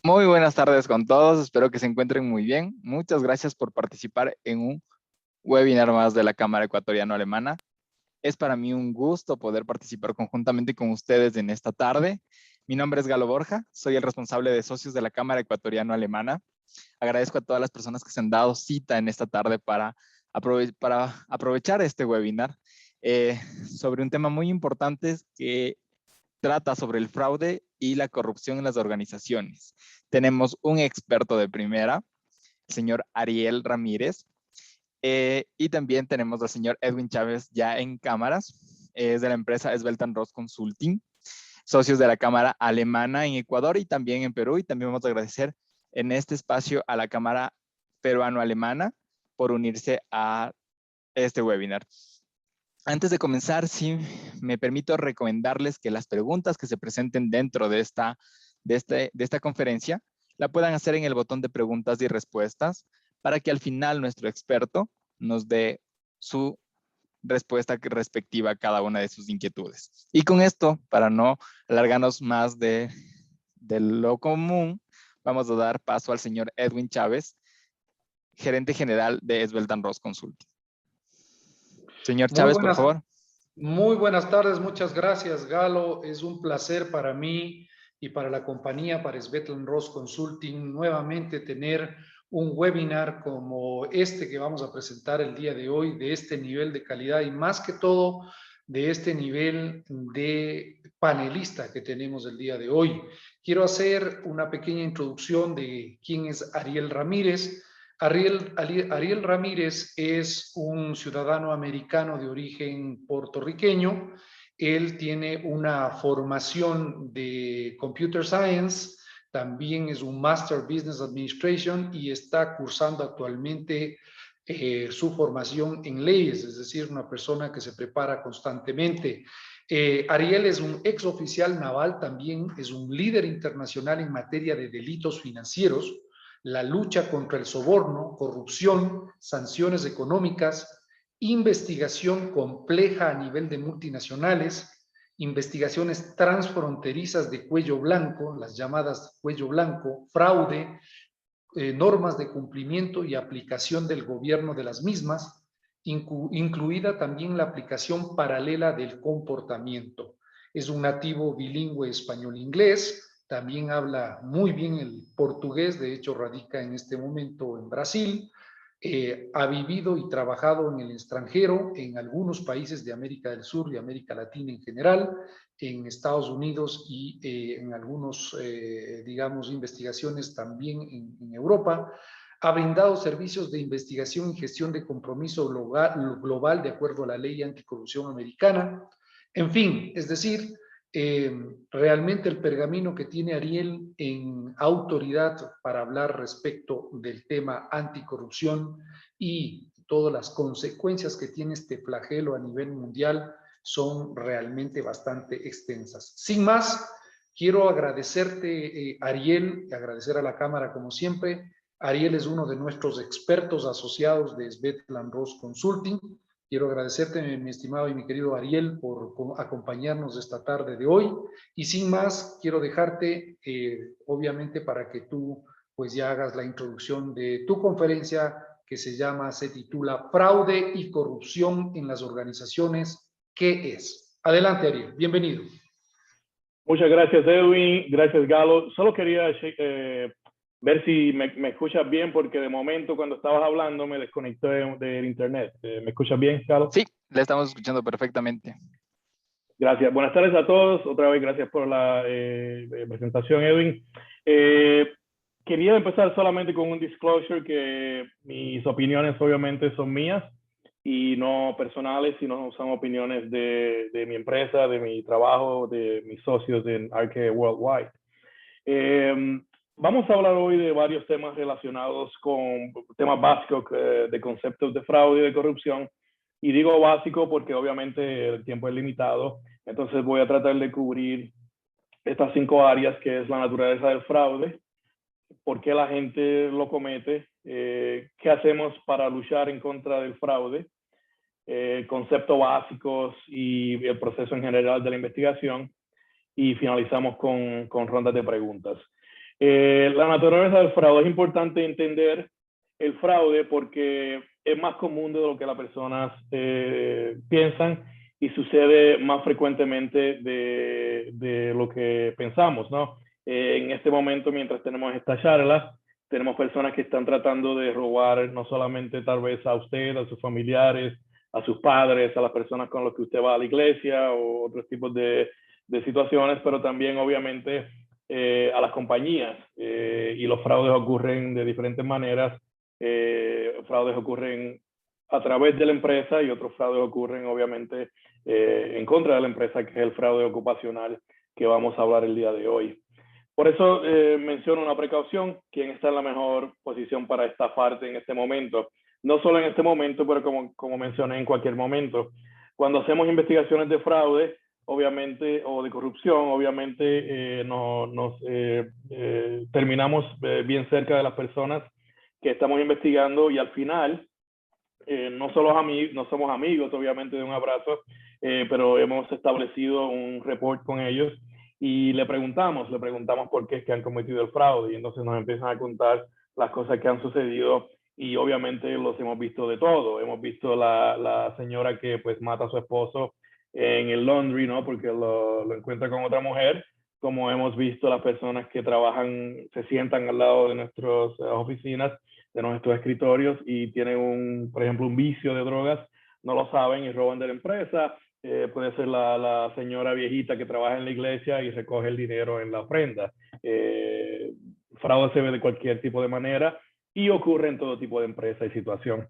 Muy buenas tardes con todos, espero que se encuentren muy bien. Muchas gracias por participar en un webinar más de la Cámara Ecuatoriano-Alemana. Es para mí un gusto poder participar conjuntamente con ustedes en esta tarde. Mi nombre es Galo Borja, soy el responsable de socios de la Cámara Ecuatoriano-Alemana. Agradezco a todas las personas que se han dado cita en esta tarde para aprovechar este webinar sobre un tema muy importante que trata sobre el fraude y la corrupción en las organizaciones. Tenemos un experto de primera, el señor Ariel Ramírez, y también tenemos al señor Edwin Chávez ya en cámaras, es de la empresa Svelten Ross Consulting, socios de la Cámara Alemana en Ecuador y también en Perú, y también vamos a agradecer en este espacio a la Cámara Peruano-Alemana por unirse a este webinar. Antes de comenzar, sí me permito recomendarles que las preguntas que se presenten dentro de esta conferencia la puedan hacer en el botón de preguntas y respuestas para que al final nuestro experto nos dé su respuesta respectiva a cada una de sus inquietudes. Y con esto, para no alargarnos más de lo común, vamos a dar paso al señor Edwin Chávez, gerente general de Svelten Ross Consulting. Señor Muy Chávez, por buenas, favor. muy buenas tardes, muchas gracias, Galo. Es un placer para mí y para la compañía, para Svelten Ross Consulting, nuevamente tener un webinar como este que vamos a presentar el día de hoy, de este nivel de calidad y más que todo de este nivel de panelista que tenemos el día de hoy. Quiero hacer una pequeña introducción de quién es Ariel Ramírez. Ariel Ramírez es un ciudadano americano de origen puertorriqueño. Él tiene una formación de Computer Science, también es un Master Business Administration y está cursando actualmente su formación en leyes, es decir, una persona que se prepara constantemente. Ariel es un ex oficial naval, también es un líder internacional en materia de delitos financieros, la lucha contra el soborno, corrupción, sanciones económicas, investigación compleja a nivel de multinacionales, investigaciones transfronterizas de cuello blanco, las llamadas cuello blanco, fraude, normas de cumplimiento y aplicación del gobierno de las mismas, incluida también la aplicación paralela del comportamiento. Es un nativo bilingüe español-inglés, también habla muy bien el portugués, de hecho radica en este momento en Brasil, ha vivido y trabajado en el extranjero, en algunos países de América del Sur y América Latina en general, en Estados Unidos y en algunos, digamos, investigaciones también en Europa. Ha brindado servicios de investigación y gestión de compromiso global de acuerdo a la ley anticorrupción americana. En fin, es decir, realmente el pergamino que tiene Ariel en autoridad para hablar respecto del tema anticorrupción y todas las consecuencias que tiene este flagelo a nivel mundial son realmente bastante extensas. Sin más, quiero agradecerte, Ariel, y agradecer a la Cámara como siempre. Ariel es uno de nuestros expertos asociados de Svelten Ross Consulting. Quiero agradecerte, mi estimado y mi querido Ariel, por acompañarnos esta tarde de hoy. Y sin más, quiero dejarte, obviamente, para que tú pues ya hagas la introducción de tu conferencia que se titula Fraude y corrupción en las organizaciones. ¿Qué es? Adelante, Ariel. Bienvenido. Muchas gracias, Edwin. Gracias, Galo. Solo quería ver si me escuchas bien, porque de momento cuando estabas hablando me desconecté del internet. ¿Me escuchas bien, Galo? Sí, le estamos escuchando perfectamente. Gracias. Buenas tardes a todos. Otra vez, gracias por la presentación, Edwin. Quería empezar solamente con un disclosure que mis opiniones obviamente son mías y no personales, sino son opiniones de mi empresa, de mi trabajo, de mis socios en Arke Worldwide. Vamos a hablar hoy de varios temas relacionados con temas básicos de conceptos de fraude y de corrupción. Y digo básico porque obviamente el tiempo es limitado, entonces voy a tratar de cubrir estas 5 áreas, que es la naturaleza del fraude, por qué la gente lo comete, qué hacemos para luchar en contra del fraude, conceptos básicos y el proceso en general de la investigación, y finalizamos con rondas de preguntas. La naturaleza del fraude, es importante entender el fraude porque es más común de lo que las personas piensan y sucede más frecuentemente de lo que pensamos, ¿no? En este momento, mientras tenemos esta charla, tenemos personas que están tratando de robar no solamente tal vez a usted, a sus familiares, a sus padres, a las personas con las que usted va a la iglesia o otros tipos de situaciones, pero también obviamente a las compañías, y los fraudes ocurren de diferentes maneras. Fraudes ocurren a través de la empresa y otros fraudes ocurren obviamente en contra de la empresa, que es el fraude ocupacional que vamos a hablar el día de hoy. Por eso menciono una precaución: quién está en la mejor posición para estafarte en este momento. No solo en este momento, pero como mencioné, en cualquier momento. Cuando hacemos investigaciones de fraude, obviamente, o de corrupción, obviamente terminamos bien cerca de las personas que estamos investigando, y al final no somos amigos, obviamente, de un abrazo, pero hemos establecido un report con ellos y le preguntamos por qué es que han cometido el fraude, y entonces nos empiezan a contar las cosas que han sucedido, y obviamente los hemos visto de todo. Hemos visto la señora que pues mata a su esposo en el laundry, ¿no? Porque lo encuentra con otra mujer, como hemos visto las personas que trabajan, se sientan al lado de nuestras oficinas, de nuestros escritorios, y tienen por ejemplo, un vicio de drogas, no lo saben y roban de la empresa. Puede ser la señora viejita que trabaja en la iglesia y recoge el dinero en la ofrenda. Fraude se ve de cualquier tipo de manera y ocurre en todo tipo de empresa y situación.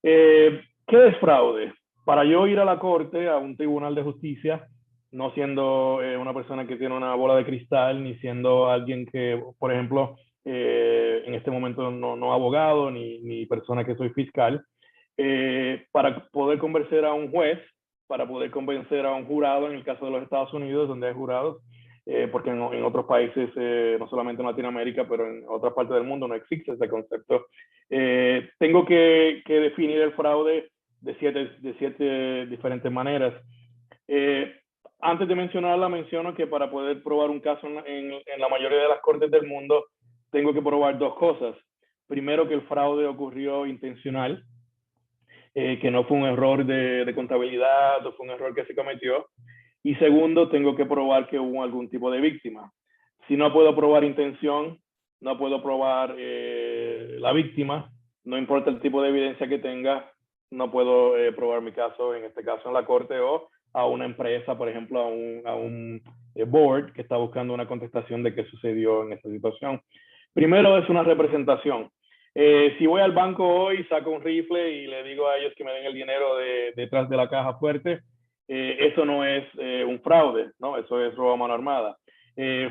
¿Qué es fraude? Para yo ir a la corte, a un tribunal de justicia, no siendo una persona que tiene una bola de cristal, ni siendo alguien que, por ejemplo, en este momento no abogado, ni persona que soy fiscal, para poder convencer a un juez, para poder convencer a un jurado, en el caso de los Estados Unidos, donde hay jurados, porque en otros países, no solamente en Latinoamérica, pero en otras partes del mundo no existe ese concepto. Tengo que definir el fraude de siete diferentes maneras. Antes de mencionarla, menciono que para poder probar un caso en la mayoría de las cortes del mundo, tengo que probar dos cosas. Primero, que el fraude ocurrió intencional, que no fue un error de contabilidad o fue un error que se cometió. Y segundo, tengo que probar que hubo algún tipo de víctima. Si no puedo probar intención, no puedo probar la víctima, no importa el tipo de evidencia que tenga, no puedo probar mi caso, en este caso en la corte, o a una empresa, por ejemplo, a un board que está buscando una contestación de qué sucedió en esta situación. Primero es una representación. Si voy al banco hoy, saco un rifle y le digo a ellos que me den el dinero detrás de la caja fuerte, eso no es un fraude, ¿no? Eso es robo a mano armada.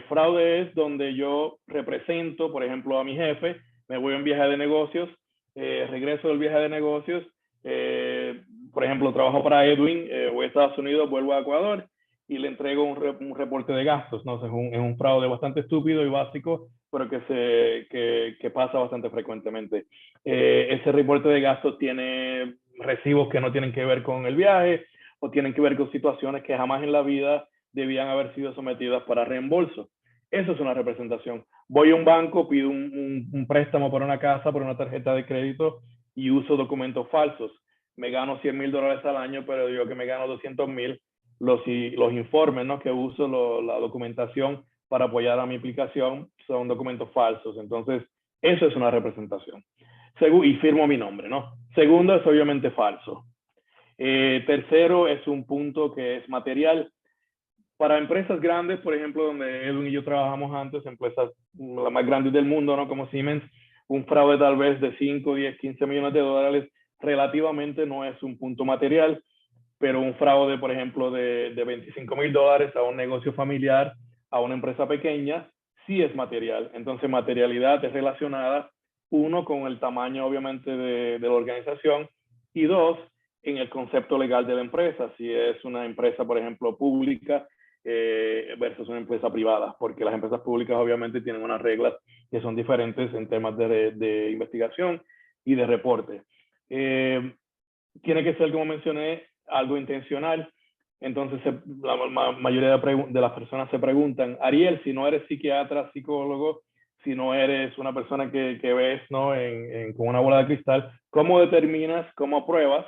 Fraude es donde yo represento, por ejemplo, a mi jefe, me voy a un viaje de negocios, regreso del viaje de negocios, por ejemplo, trabajo para Edwin, voy a Estados Unidos, vuelvo a Ecuador y le entrego un reporte de gastos, ¿no? Es un fraude bastante estúpido y básico, pero que pasa bastante frecuentemente. Ese reporte de gastos tiene recibos que no tienen que ver con el viaje, o tienen que ver con situaciones que jamás en la vida debían haber sido sometidas para reembolso. Eso es una representación. Voy a un banco, pido un préstamo para una casa, por una tarjeta de crédito, y uso documentos falsos. Me gano $100,000 al año, pero digo que me gano 200,000. Los informes, ¿no?, que uso, la documentación para apoyar a mi aplicación, son documentos falsos. Entonces, eso es una representación. Y firmo mi nombre, ¿no? Segundo, es obviamente falso. Tercero, es un punto que es material. Para empresas grandes, por ejemplo, donde Edwin y yo trabajamos antes, empresas las más grandes del mundo, ¿no?, como Siemens, un fraude tal vez de 5, 10, 15 millones de dólares relativamente no es un punto material, pero un fraude, por ejemplo, de $25,000 a un negocio familiar, a una empresa pequeña, sí es material. Entonces, materialidad es relacionada, uno, con el tamaño, obviamente, de la organización, y dos, en el concepto legal de la empresa, si es una empresa, por ejemplo, pública versus una empresa privada, porque las empresas públicas obviamente tienen unas reglas que son diferentes en temas de investigación y de reporte. Tiene que ser, como mencioné, algo intencional. Entonces la mayoría de las personas se preguntan, Ariel, si no eres psiquiatra, psicólogo, si no eres una persona que ves, ¿no? Con una bola de cristal, ¿cómo determinas, cómo pruebas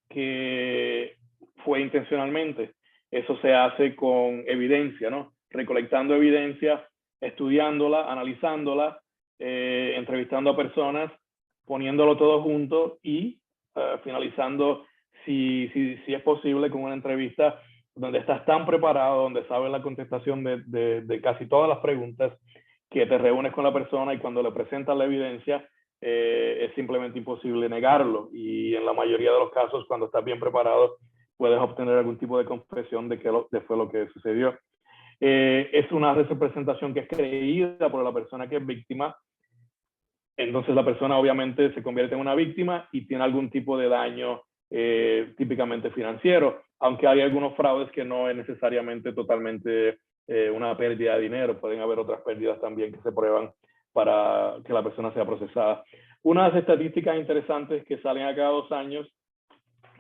que fue intencionalmente? Eso se hace con evidencia, ¿no? Recolectando evidencia, estudiándola, analizándola, entrevistando a personas, poniéndolo todo junto y finalizando, si es posible, con una entrevista donde estás tan preparado, donde sabes la contestación de casi todas las preguntas, que te reúnes con la persona y cuando le presentas la evidencia, es simplemente imposible negarlo. Y en la mayoría de los casos, cuando estás bien preparado, puedes obtener algún tipo de confesión de qué fue lo que sucedió. Es una representación que es creída por la persona que es víctima. Entonces la persona obviamente se convierte en una víctima y tiene algún tipo de daño típicamente financiero, aunque hay algunos fraudes que no es necesariamente totalmente una pérdida de dinero. Pueden haber otras pérdidas también que se prueban para que la persona sea procesada. Unas estadísticas interesantes que salen a cada 2 años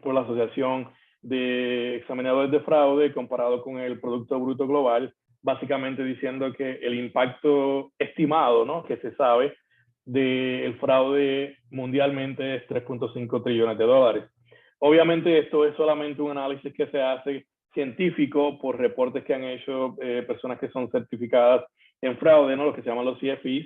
por la Asociación de Examinadores de Fraude comparado con el Producto Bruto Global, básicamente diciendo que el impacto estimado, ¿no?, que se sabe del fraude mundialmente es 3.5 trillones de dólares. Obviamente esto es solamente un análisis que se hace científico por reportes que han hecho personas que son certificadas en fraude, ¿no?, los que se llaman los CFEs,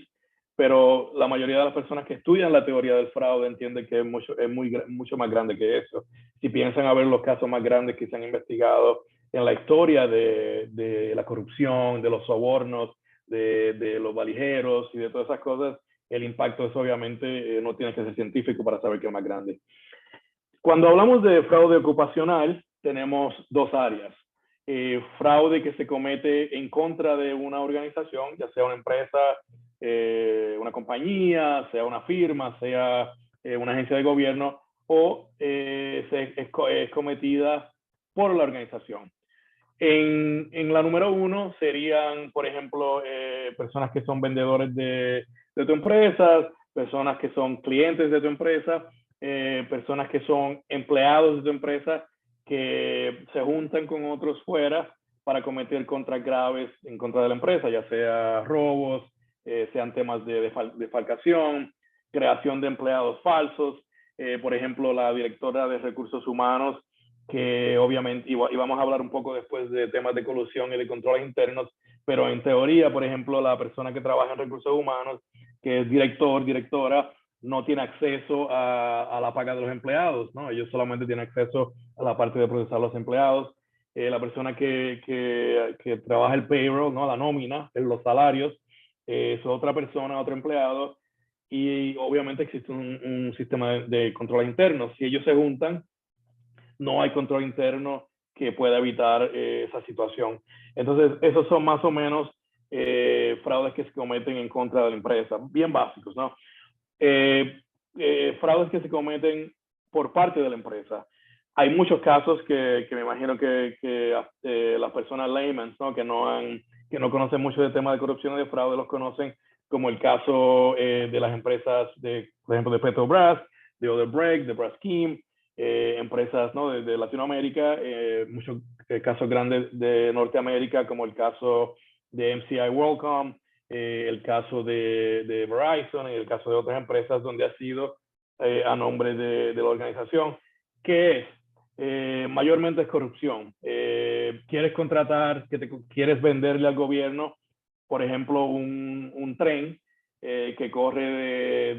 pero la mayoría de las personas que estudian la teoría del fraude entienden que es mucho más grande que eso. Si piensan a ver los casos más grandes que se han investigado en la historia de la corrupción, de los sobornos, de los valijeros y de todas esas cosas, el impacto es obviamente, no tiene que ser científico para saber que es más grande. Cuando hablamos de fraude ocupacional, tenemos 2 áreas. Fraude que se comete en contra de una organización, ya sea una empresa, una compañía, sea una firma, sea una agencia de gobierno, o es cometida por la organización. En la número 1 serían, por ejemplo, personas que son vendedores de tu empresa, personas que son clientes de tu empresa, personas que son empleados de tu empresa, que se juntan con otros fuera para cometer contras graves en contra de la empresa, ya sea robos, sean temas de defalcación, creación de empleados falsos. Por ejemplo, la directora de recursos humanos, que obviamente, y vamos a hablar un poco después de temas de colusión y de controles internos, pero en teoría, por ejemplo, la persona que trabaja en recursos humanos, que es director, directora, no tiene acceso a la paga de los empleados, ¿no? Ellos solamente tienen acceso a la parte de procesar los empleados. La persona que trabaja el payroll, ¿no?, la nómina, los salarios, es otra persona, otro empleado, y obviamente existe un sistema de control interno. Si ellos se juntan, no hay control interno que pueda evitar esa situación. Entonces, esos son más o menos fraudes que se cometen en contra de la empresa, bien básicos, ¿no? Fraudes que se cometen por parte de la empresa. Hay muchos casos que me imagino que las personas laymen, ¿no?, que no conocen mucho del tema de corrupción y de fraude, los conocen, como el caso de las empresas, por ejemplo, de Petrobras, de Odebrecht, de Braskem, empresas, ¿no?, de Latinoamérica, muchos casos grandes de Norteamérica, como el caso de MCI WorldCom, el caso de Verizon y el caso de otras empresas donde ha sido a nombre de la organización. ¿Qué es? Mayormente es corrupción. Quieres contratar, quieres venderle al gobierno, por ejemplo, un tren que corre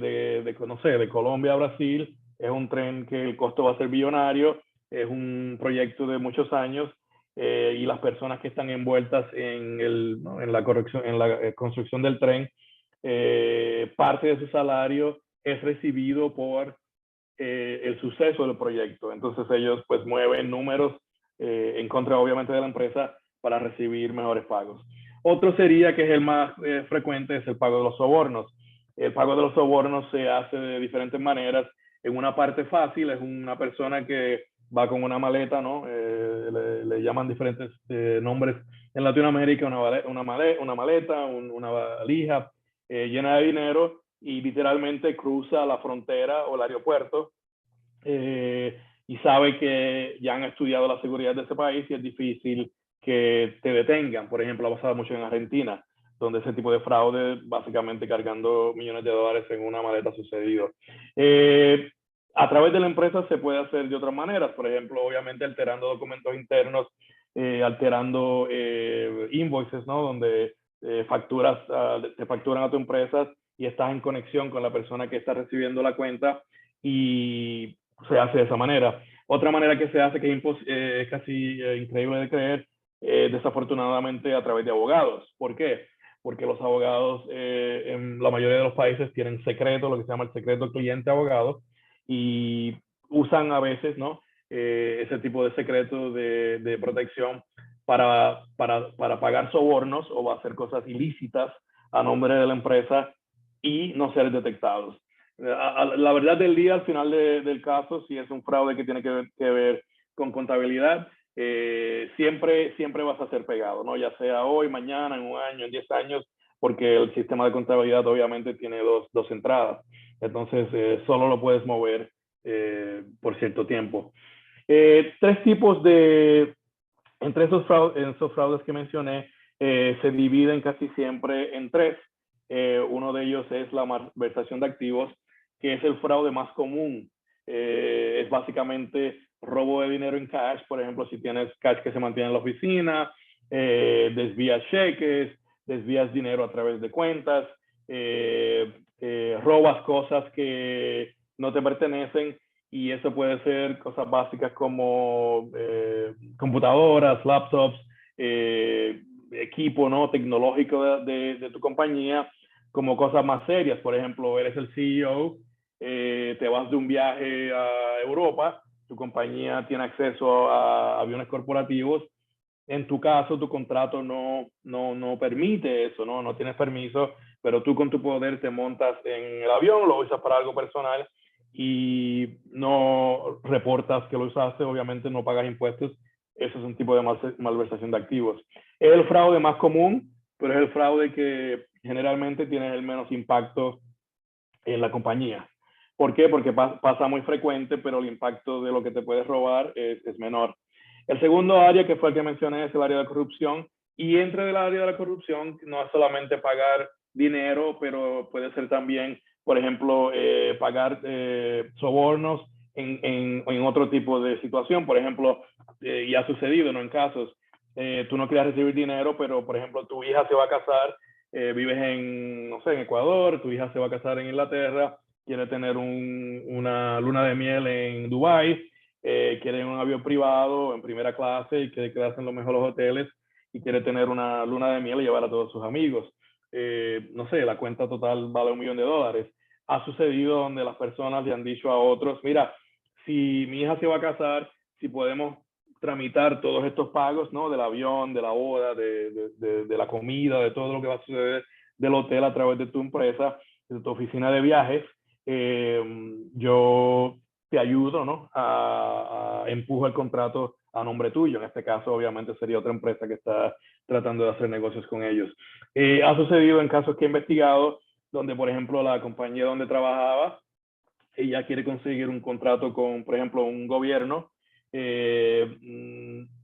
no sé, de Colombia a Brasil. Es un tren que el costo va a ser billonario, es un proyecto de muchos años, y las personas que están envueltas en la construcción del tren, parte de su salario es recibido por el suceso del proyecto. Entonces ellos pues mueven números en contra obviamente de la empresa para recibir mejores pagos. Otro sería, que es el más frecuente, es el pago de los sobornos. El pago de los sobornos se hace de diferentes maneras. En una parte fácil es una persona que va con una maleta, ¿no? Le llaman diferentes nombres en Latinoamérica, una maleta, una valija llena de dinero, y literalmente cruza la frontera o el aeropuerto, y sabe que ya han estudiado la seguridad de ese país y es difícil que te detengan. Por ejemplo, ha pasado mucho en Argentina, donde ese tipo de fraude, básicamente cargando millones de dólares en una maleta, ha sucedido. A través de la empresa se puede hacer de otras maneras, por ejemplo, obviamente alterando documentos internos, alterando invoices, ¿no? Donde te facturan a tu empresa y estás en conexión con la persona que está recibiendo la cuenta, y se hace de esa manera. Otra manera que se hace, que es casi increíble de creer, desafortunadamente a través de abogados. ¿Por qué? Porque los abogados en la mayoría de los países tienen secreto, lo que se llama el secreto cliente-abogado, y usan a veces, ¿no? Ese tipo de secreto de protección para pagar sobornos o hacer cosas ilícitas a nombre de la empresa y no ser detectados. La verdad del día, al final del caso, si es un fraude que tiene que ver con contabilidad, siempre vas a ser pegado, ¿no? Ya sea hoy, mañana, en un año, en 10 años, porque el sistema de contabilidad obviamente tiene dos entradas. Entonces, solo lo puedes mover por cierto tiempo. Tres tipos entre esos fraudes que mencioné, se dividen casi siempre en tres. Uno de ellos es la malversación de activos, que es el fraude más común. Es básicamente robo de dinero en cash. Por ejemplo, si tienes cash que se mantiene en la oficina, desvías cheques, desvías dinero a través de cuentas, robas cosas que no te pertenecen, y eso puede ser cosas básicas como computadoras, laptops, equipo, ¿no? Tecnológico de tu compañía, como cosas más serias. Por ejemplo, eres el CEO, te vas de un viaje a Europa, tu compañía tiene acceso a aviones corporativos. En tu caso, tu contrato no permite eso, ¿no? No tienes permiso, pero tú con tu poder te montas en el avión, lo usas para algo personal y no reportas que lo usaste, obviamente no pagas impuestos. Eso es un tipo de malversación de activos. Es el fraude más común, pero es el fraude que generalmente tiene el menos impacto en la compañía. ¿Por qué? Porque pasa muy frecuente, pero el impacto de lo que te puedes robar es menor. El segundo área, que fue el que mencioné, es el área de corrupción. Y entre el área de la corrupción no es solamente pagar dinero, pero puede ser también, por ejemplo, pagar sobornos en otro tipo de situación. Por ejemplo, y ha sucedido, ¿no? En casos, tú no quieres recibir dinero, pero, por ejemplo, tu hija se va a casar, vives no sé, en Ecuador, tu hija se va a casar en Inglaterra, quiere tener una luna de miel en Dubái, quiere un avión privado en primera clase y quiere quedarse en los mejores hoteles y quiere tener una luna de miel y llevar a todos sus amigos. No sé, la cuenta total vale $1 millón. Ha sucedido donde las personas le han dicho a otros, mira, si mi hija se va a casar, si podemos tramitar todos estos pagos, ¿no? Del avión, de la boda, de la comida, de todo lo que va a suceder del hotel a través de tu empresa, de tu oficina de viajes, yo te ayudo, ¿no? A empujo el contrato a nombre tuyo. En este caso, obviamente, sería otra empresa que está tratando de hacer negocios con ellos. Ha sucedido en casos que he investigado, donde, por ejemplo, la compañía donde trabajaba, ella quiere conseguir un contrato con, por ejemplo, un gobierno,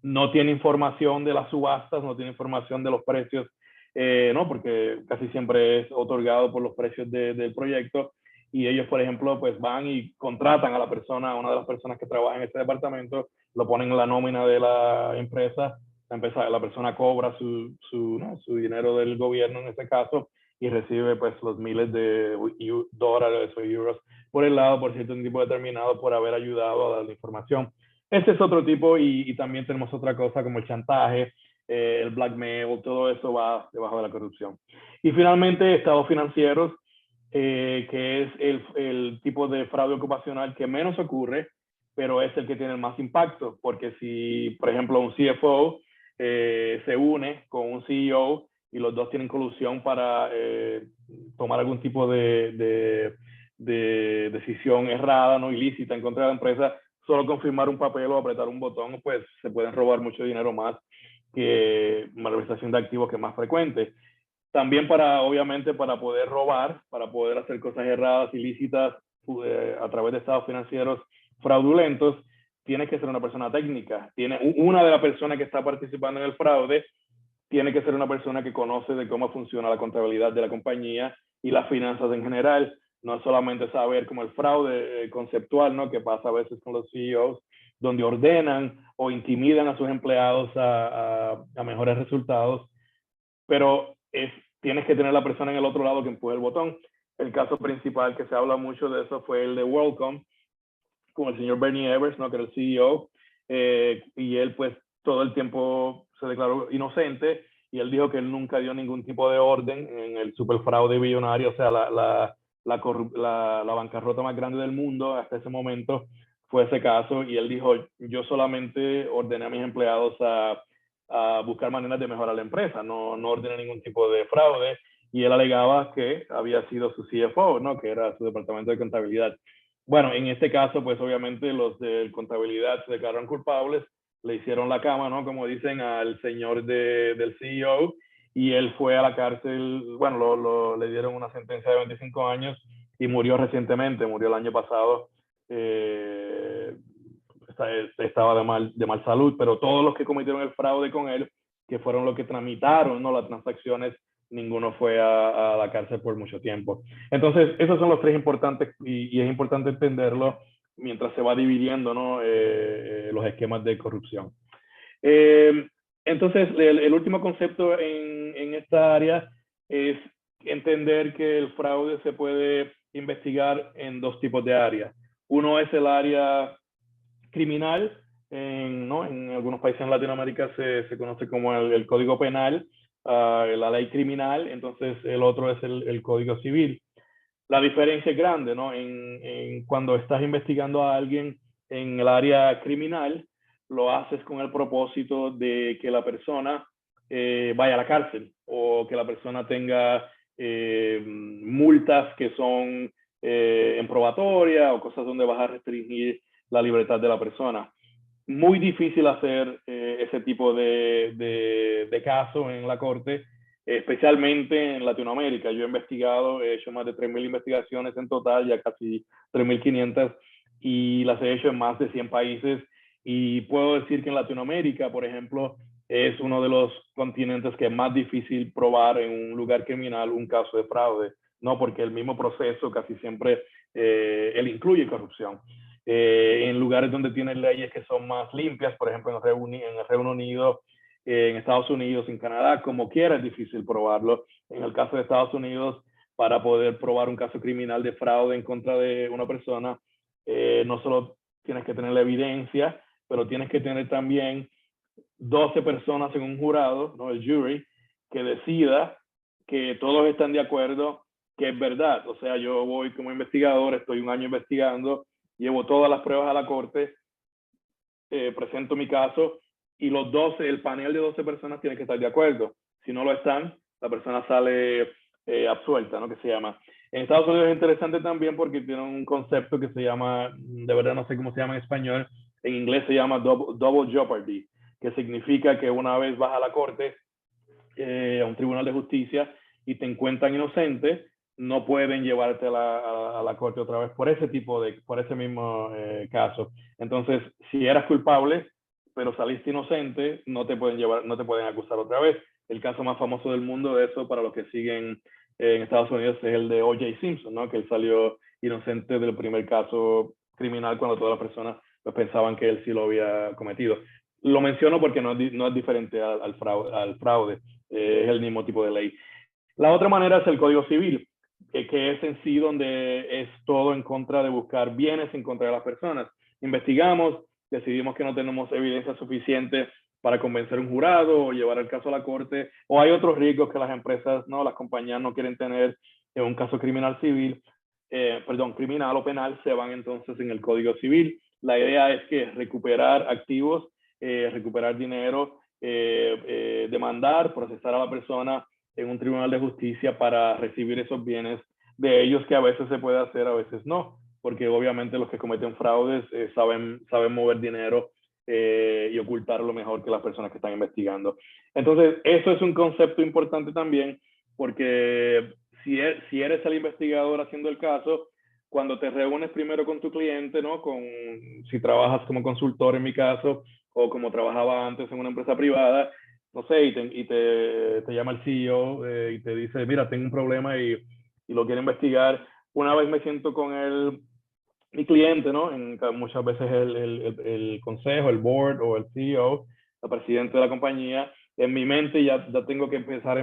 no tiene información de las subastas, no tiene información de los precios, ¿no? Porque casi siempre es otorgado por los precios del proyecto, y ellos, por ejemplo, pues van y contratan a la persona, a una de las personas que trabaja en este departamento, lo ponen en la nómina de la empresa, la persona cobra su dinero del gobierno en este caso, y recibe pues los miles de dólares o euros por el lado, por cierto, un tipo determinado, por haber ayudado a dar la información. Este es otro tipo, y también tenemos otra cosa como el chantaje, el blackmail, todo eso va debajo de la corrupción. Y finalmente, estados financieros, que es el tipo de fraude ocupacional que menos ocurre, pero es el que tiene el más impacto, porque si, por ejemplo, un CFO se une con un CEO y los dos tienen colusión para tomar algún tipo de decisión errada, no ilícita en contra de la empresa, solo con firmar un papel o apretar un botón, pues se pueden robar mucho dinero más que malversación de activos, que es más frecuente. También obviamente, para poder robar, para poder hacer cosas erradas, ilícitas, a través de estados financieros fraudulentos, tienes que ser una persona técnica. Una de las personas que está participando en el fraude tiene que ser una persona que conoce de cómo funciona la contabilidad de la compañía y las finanzas en general. No solamente saber como el fraude conceptual, ¿no? Que pasa a veces con los CEOs, donde ordenan o intimidan a sus empleados a mejores resultados, pero tienes que tener la persona en el otro lado que empuje el botón. El caso principal que se habla mucho de eso fue el de WorldCom, con el señor Bernie Ebbers, ¿no? Que era el CEO, y él pues todo el tiempo se declaró inocente, y él dijo que él nunca dio ningún tipo de orden en el superfraude billonario, o sea, la bancarrota más grande del mundo hasta ese momento fue ese caso, y él dijo, yo solamente ordené a mis empleados a buscar maneras de mejorar la empresa, no ordené ningún tipo de fraude, y él alegaba que había sido su CFO, ¿no? Que era su departamento de contabilidad. Bueno, en este caso, pues obviamente los de contabilidad se declararon culpables, le hicieron la cama, ¿no? Como dicen, al señor del CEO, y él fue a la cárcel, bueno, le dieron una sentencia de 25 años y murió recientemente, murió el año pasado. Estaba de mal salud, pero todos los que cometieron el fraude con él, que fueron los que tramitaron, ¿no? Las transacciones, ninguno fue a la cárcel por mucho tiempo. Entonces, esos son los tres importantes, y es importante entenderlo mientras se va dividiendo, ¿no? Los esquemas de corrupción. Entonces, el último concepto en esta área es entender que el fraude se puede investigar en dos tipos de áreas. Uno es el área criminal, ¿no? En algunos países en Latinoamérica se conoce como el Código Penal, la ley criminal. Entonces el otro es el Código Civil. La diferencia es grande, ¿no? Cuando estás investigando a alguien en el área criminal, lo haces con el propósito de que la persona vaya a la cárcel, o que la persona tenga multas que son en probatoria, o cosas donde vas a restringir la libertad de la persona. Muy difícil hacer ese tipo de caso en la corte, especialmente en Latinoamérica. Yo he investigado, he hecho más de 3.000 investigaciones en total, ya casi 3.500, y las he hecho en más de 100 países. Y puedo decir que en Latinoamérica, por ejemplo, es uno de los continentes que es más difícil probar en un lugar criminal un caso de fraude, ¿no? Porque el mismo proceso casi siempre él incluye corrupción. En lugares donde tienen leyes que son más limpias, por ejemplo en el Reino Unido, en Estados Unidos, en Canadá, como quiera es difícil probarlo. En el caso de Estados Unidos, para poder probar un caso criminal de fraude en contra de una persona, no solo tienes que tener la evidencia, pero tienes que tener también 12 personas en un jurado, ¿no? El jury, que decida que todos están de acuerdo que es verdad. O sea, yo voy como investigador, estoy un año investigando, llevo todas las pruebas a la corte, presento mi caso, y el panel de 12 personas tiene que estar de acuerdo. Si no lo están, la persona sale absuelta, ¿no? Que se llama. En Estados Unidos es interesante también porque tiene un concepto que se llama, de verdad no sé cómo se llama en español, en inglés se llama double jeopardy, que significa que una vez vas a la corte, a un tribunal de justicia, y te encuentran inocente, no pueden llevarte a la corte otra vez por ese mismo caso. Entonces, si eras culpable, pero saliste inocente, no te pueden acusar otra vez. El caso más famoso del mundo de eso, para los que siguen en Estados Unidos, es el de O.J. Simpson, ¿no? Que él salió inocente del primer caso criminal cuando todas las personas pues, pensaban que él sí lo había cometido. Lo menciono porque no es diferente al fraude, es el mismo tipo de ley. La otra manera es el Código Civil, que es en sí donde es todo en contra de buscar bienes en contra de las personas. Investigamos, decidimos que no tenemos evidencia suficiente para convencer a un jurado o llevar el caso a la corte, o hay otros riesgos que las empresas, no, las compañías no quieren tener en un caso criminal criminal o penal, se van entonces en el Código Civil. La idea es que recuperar activos, recuperar dinero, demandar, procesar a la persona en un tribunal de justicia para recibir esos bienes de ellos, que a veces se puede hacer, a veces no, porque obviamente los que cometen fraudes saben mover dinero y ocultarlo mejor que las personas que están investigando. Entonces, eso es un concepto importante también, porque si eres el investigador haciendo el caso, cuando te reúnes primero con tu cliente, ¿no? Si trabajas como consultor en mi caso, o como trabajaba antes en una empresa privada, no sé, te llama el CEO y te dice, mira, tengo un problema y lo quiero investigar. Una vez me siento con mi cliente, ¿no? Muchas veces el consejo, el board o el CEO, el presidente de la compañía, en mi mente ya tengo que empezar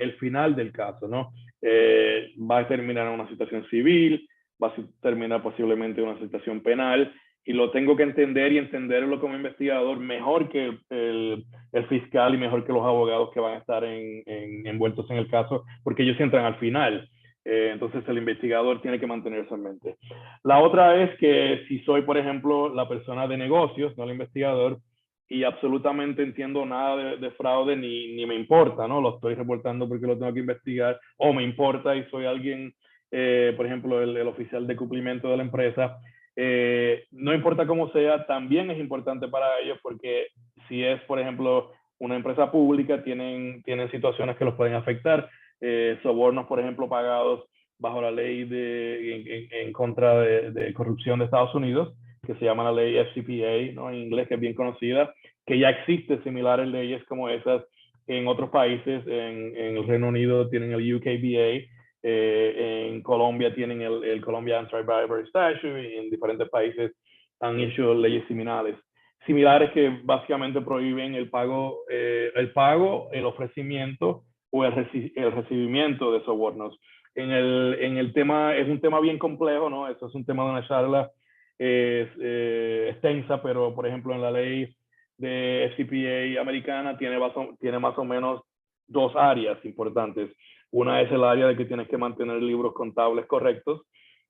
el final del caso, ¿no? Va a terminar en una situación civil, va a terminar posiblemente en una situación penal, y lo tengo que entender y entenderlo como investigador mejor que el fiscal y mejor que los abogados que van a estar envueltos en el caso, porque ellos entran al final. Entonces el investigador tiene que mantenerse en mente. La otra es que si soy, por ejemplo, la persona de negocios, no el investigador, y absolutamente entiendo nada de fraude ni me importa, ¿no? Lo estoy reportando porque lo tengo que investigar, o me importa y soy alguien, por ejemplo, el oficial de cumplimiento de la empresa. No importa cómo sea, también es importante para ellos, porque si es, por ejemplo, una empresa pública, tienen situaciones que los pueden afectar. Sobornos, por ejemplo, pagados bajo la ley en contra de corrupción de Estados Unidos, que se llama la ley FCPA, ¿no? En inglés, que es bien conocida, que ya existe similares leyes como esas en otros países. En el Reino Unido tienen el UKBA, en Colombia tienen el Colombia Anti-Bribery Statute, y en diferentes países han hecho leyes similares que básicamente prohíben el pago, el ofrecimiento o el recibimiento de sobornos. En el tema, es un tema bien complejo, ¿no? Esto es un tema de una charla extensa, pero por ejemplo en la ley de FCPA americana tiene más o menos dos áreas importantes. Una es el área de que tienes que mantener libros contables correctos,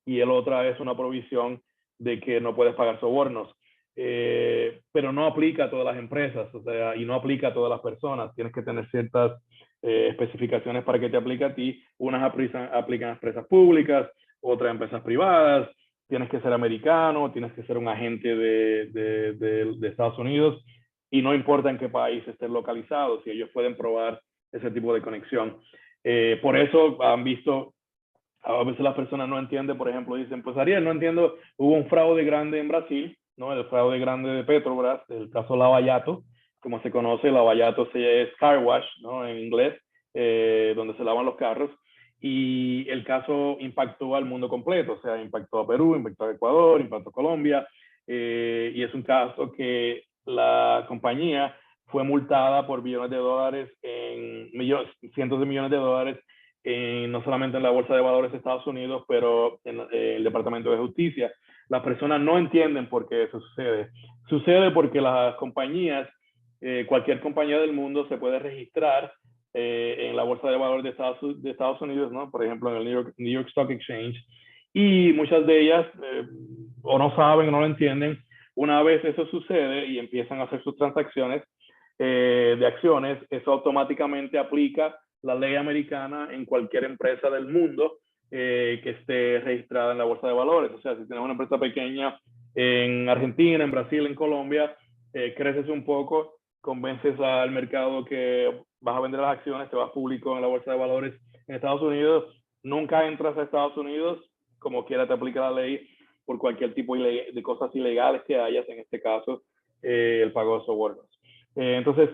y el otra es una provisión de que no puedes pagar sobornos. Pero no aplica a todas las empresas, o sea, y no aplica a todas las personas. Tienes que tener ciertas especificaciones para que te aplique a ti. Unas aplican a empresas públicas, otras a empresas privadas. Tienes que ser americano, tienes que ser un agente de Estados Unidos, y no importa en qué país estés localizado, si ellos pueden probar ese tipo de conexión. Por eso han visto, a veces las personas no entienden, por ejemplo, dicen, pues Ariel, no entiendo, hubo un fraude grande en Brasil, ¿no? El fraude grande de Petrobras, el caso Lavallato, como se conoce. Lavallato es car wash, ¿no? En inglés, donde se lavan los carros. Y el caso impactó al mundo completo, o sea, impactó a Perú, impactó a Ecuador, impactó a Colombia, y es un caso que la compañía fue multada por billones de dólares, cientos de millones de dólares, no solamente en la Bolsa de Valores de Estados Unidos, pero en el Departamento de Justicia. Las personas no entienden por qué eso sucede. Sucede porque las compañías, cualquier compañía del mundo se puede registrar en la Bolsa de Valores de Estados Unidos, ¿no? Por ejemplo, en el New York Stock Exchange, y muchas de ellas o no saben o no lo entienden. Una vez eso sucede y empiezan a hacer sus transacciones de acciones, eso automáticamente aplica la ley americana en cualquier empresa del mundo que esté registrada en la Bolsa de Valores. O sea, si tienes una empresa pequeña en Argentina, en Brasil, en Colombia, creces un poco, convences al mercado que vas a vender las acciones, te vas público en la Bolsa de Valores en Estados Unidos, nunca entras a Estados Unidos, como quiera te aplica la ley por cualquier tipo de cosas ilegales que hayas, en este caso el pago de sobornos. Entonces,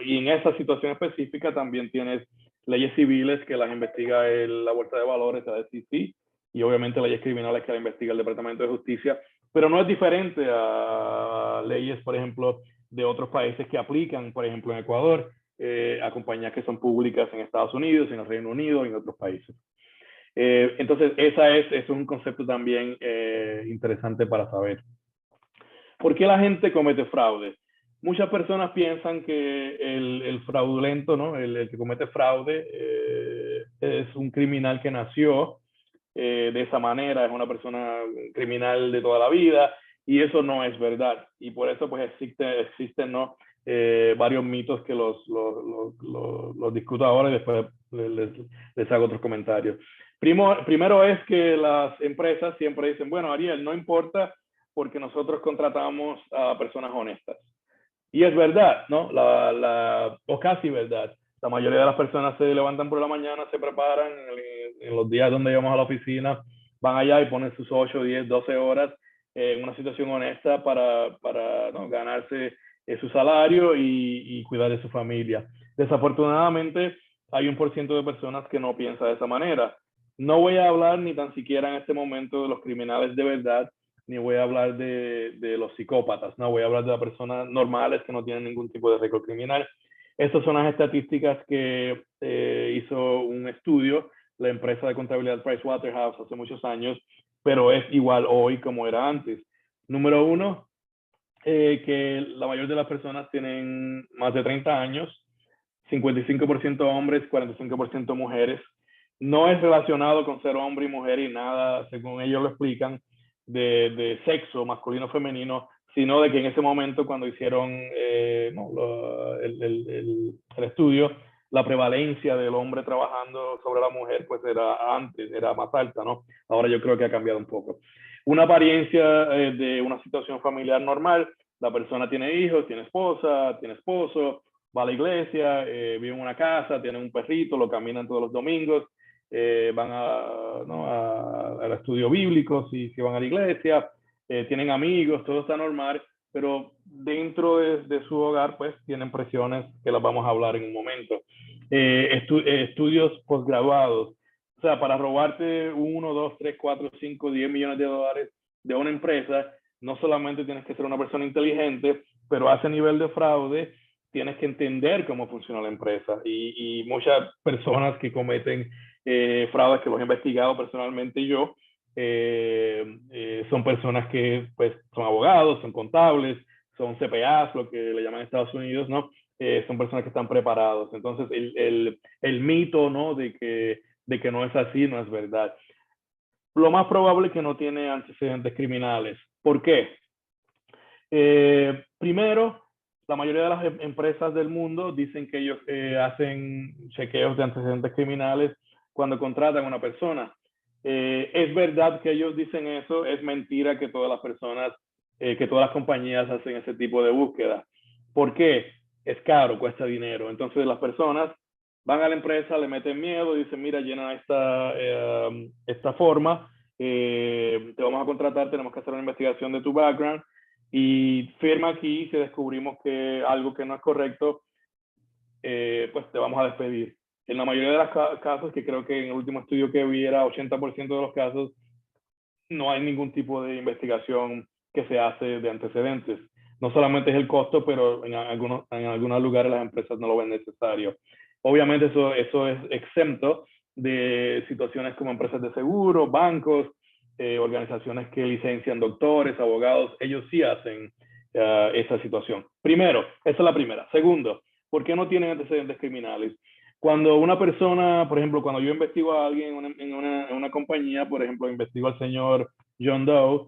y en esa situación específica también tienes leyes civiles que las investiga la Bolsa de Valores, la SEC, y obviamente leyes criminales que la investiga el Departamento de Justicia, pero no es diferente a leyes, por ejemplo, de otros países que aplican, por ejemplo, en Ecuador, a compañías que son públicas en Estados Unidos, en el Reino Unido y en otros países. Entonces, eso es un concepto también interesante para saber. ¿Por qué la gente comete fraude? Muchas personas piensan que el fraudulento, ¿no? El que comete fraude es un criminal que nació de esa manera, es una persona criminal de toda la vida, y eso no es verdad. Y por eso pues existen ¿no? Varios mitos que los discuto ahora, y después les hago otros comentarios. Primero es que las empresas siempre dicen, bueno, Ariel, no importa porque nosotros contratamos a personas honestas. Y es verdad, ¿no? O casi verdad. La mayoría de las personas se levantan por la mañana, se preparan en los días donde vamos a la oficina, van allá y ponen sus 8, 10, 12 horas en una situación honesta para ¿no? ganarse su salario y cuidar de su familia. Desafortunadamente, hay un % de personas que no piensa de esa manera. No voy a hablar ni tan siquiera en este momento de los criminales de verdad, ni voy a hablar de los psicópatas, no voy a hablar de las personas normales que no tienen ningún tipo de récord criminal. Estas son las estadísticas que hizo un estudio la empresa de contabilidad Pricewaterhouse hace muchos años, pero es igual hoy como era antes. Número uno, que la mayoría de las personas tienen más de 30 años, 55% hombres, 45% mujeres. No es relacionado con ser hombre y mujer y nada, según ellos lo explican, de sexo masculino o femenino, sino de que en ese momento cuando hicieron el estudio, la prevalencia del hombre trabajando sobre la mujer pues era antes, era más alta, ¿no? Ahora yo creo que ha cambiado un poco. Una apariencia de una situación familiar normal, la persona tiene hijos, tiene esposa, tiene esposo, va a la iglesia, vive en una casa, tiene un perrito, lo caminan todos los domingos, van al estudio bíblico si van a la iglesia, tienen amigos, todo está normal, pero dentro de su hogar pues tienen presiones que las vamos a hablar en un momento. Estudios posgraduados, o sea, para robarte 1, 2, 3, 4, 5, 10 millones de dólares de una empresa, no solamente tienes que ser una persona inteligente, pero a ese nivel de fraude tienes que entender cómo funciona la empresa. Y muchas personas que cometen fraudes, que los he investigado personalmente yo, son personas que pues, son abogados, son contables, son CPAs, lo que le llaman en Estados Unidos, ¿no? Son personas que están preparados. Entonces, el mito, ¿no? de que no es así, no es verdad. Lo más probable es que no tiene antecedentes criminales. ¿Por qué? Primero, la mayoría de las empresas del mundo dicen que ellos hacen chequeos de antecedentes criminales cuando contratan a una persona. Es verdad que ellos dicen eso, es mentira que todas las personas, que todas las compañías hacen ese tipo de búsqueda. ¿Por qué? Es caro, cuesta dinero. Entonces las personas van a la empresa, le meten miedo, dicen, mira, llena esta forma, te vamos a contratar, tenemos que hacer una investigación de tu background, y firma aquí, si descubrimos que algo que no es correcto, pues te vamos a despedir. En la mayoría de los casos, que creo que en el último estudio que vi era 80% de los casos, no hay ningún tipo de investigación que se hace de antecedentes. No solamente es el costo, pero en algunos lugares las empresas no lo ven necesario. Obviamente eso es exento de situaciones como empresas de seguro, bancos, organizaciones que licencian doctores, abogados, ellos sí hacen esa situación. Primero, esa es la primera. Segundo, ¿por qué no tienen antecedentes criminales? Cuando una persona, por ejemplo, cuando yo investigo a alguien en una compañía, por ejemplo, investigo al señor John Doe,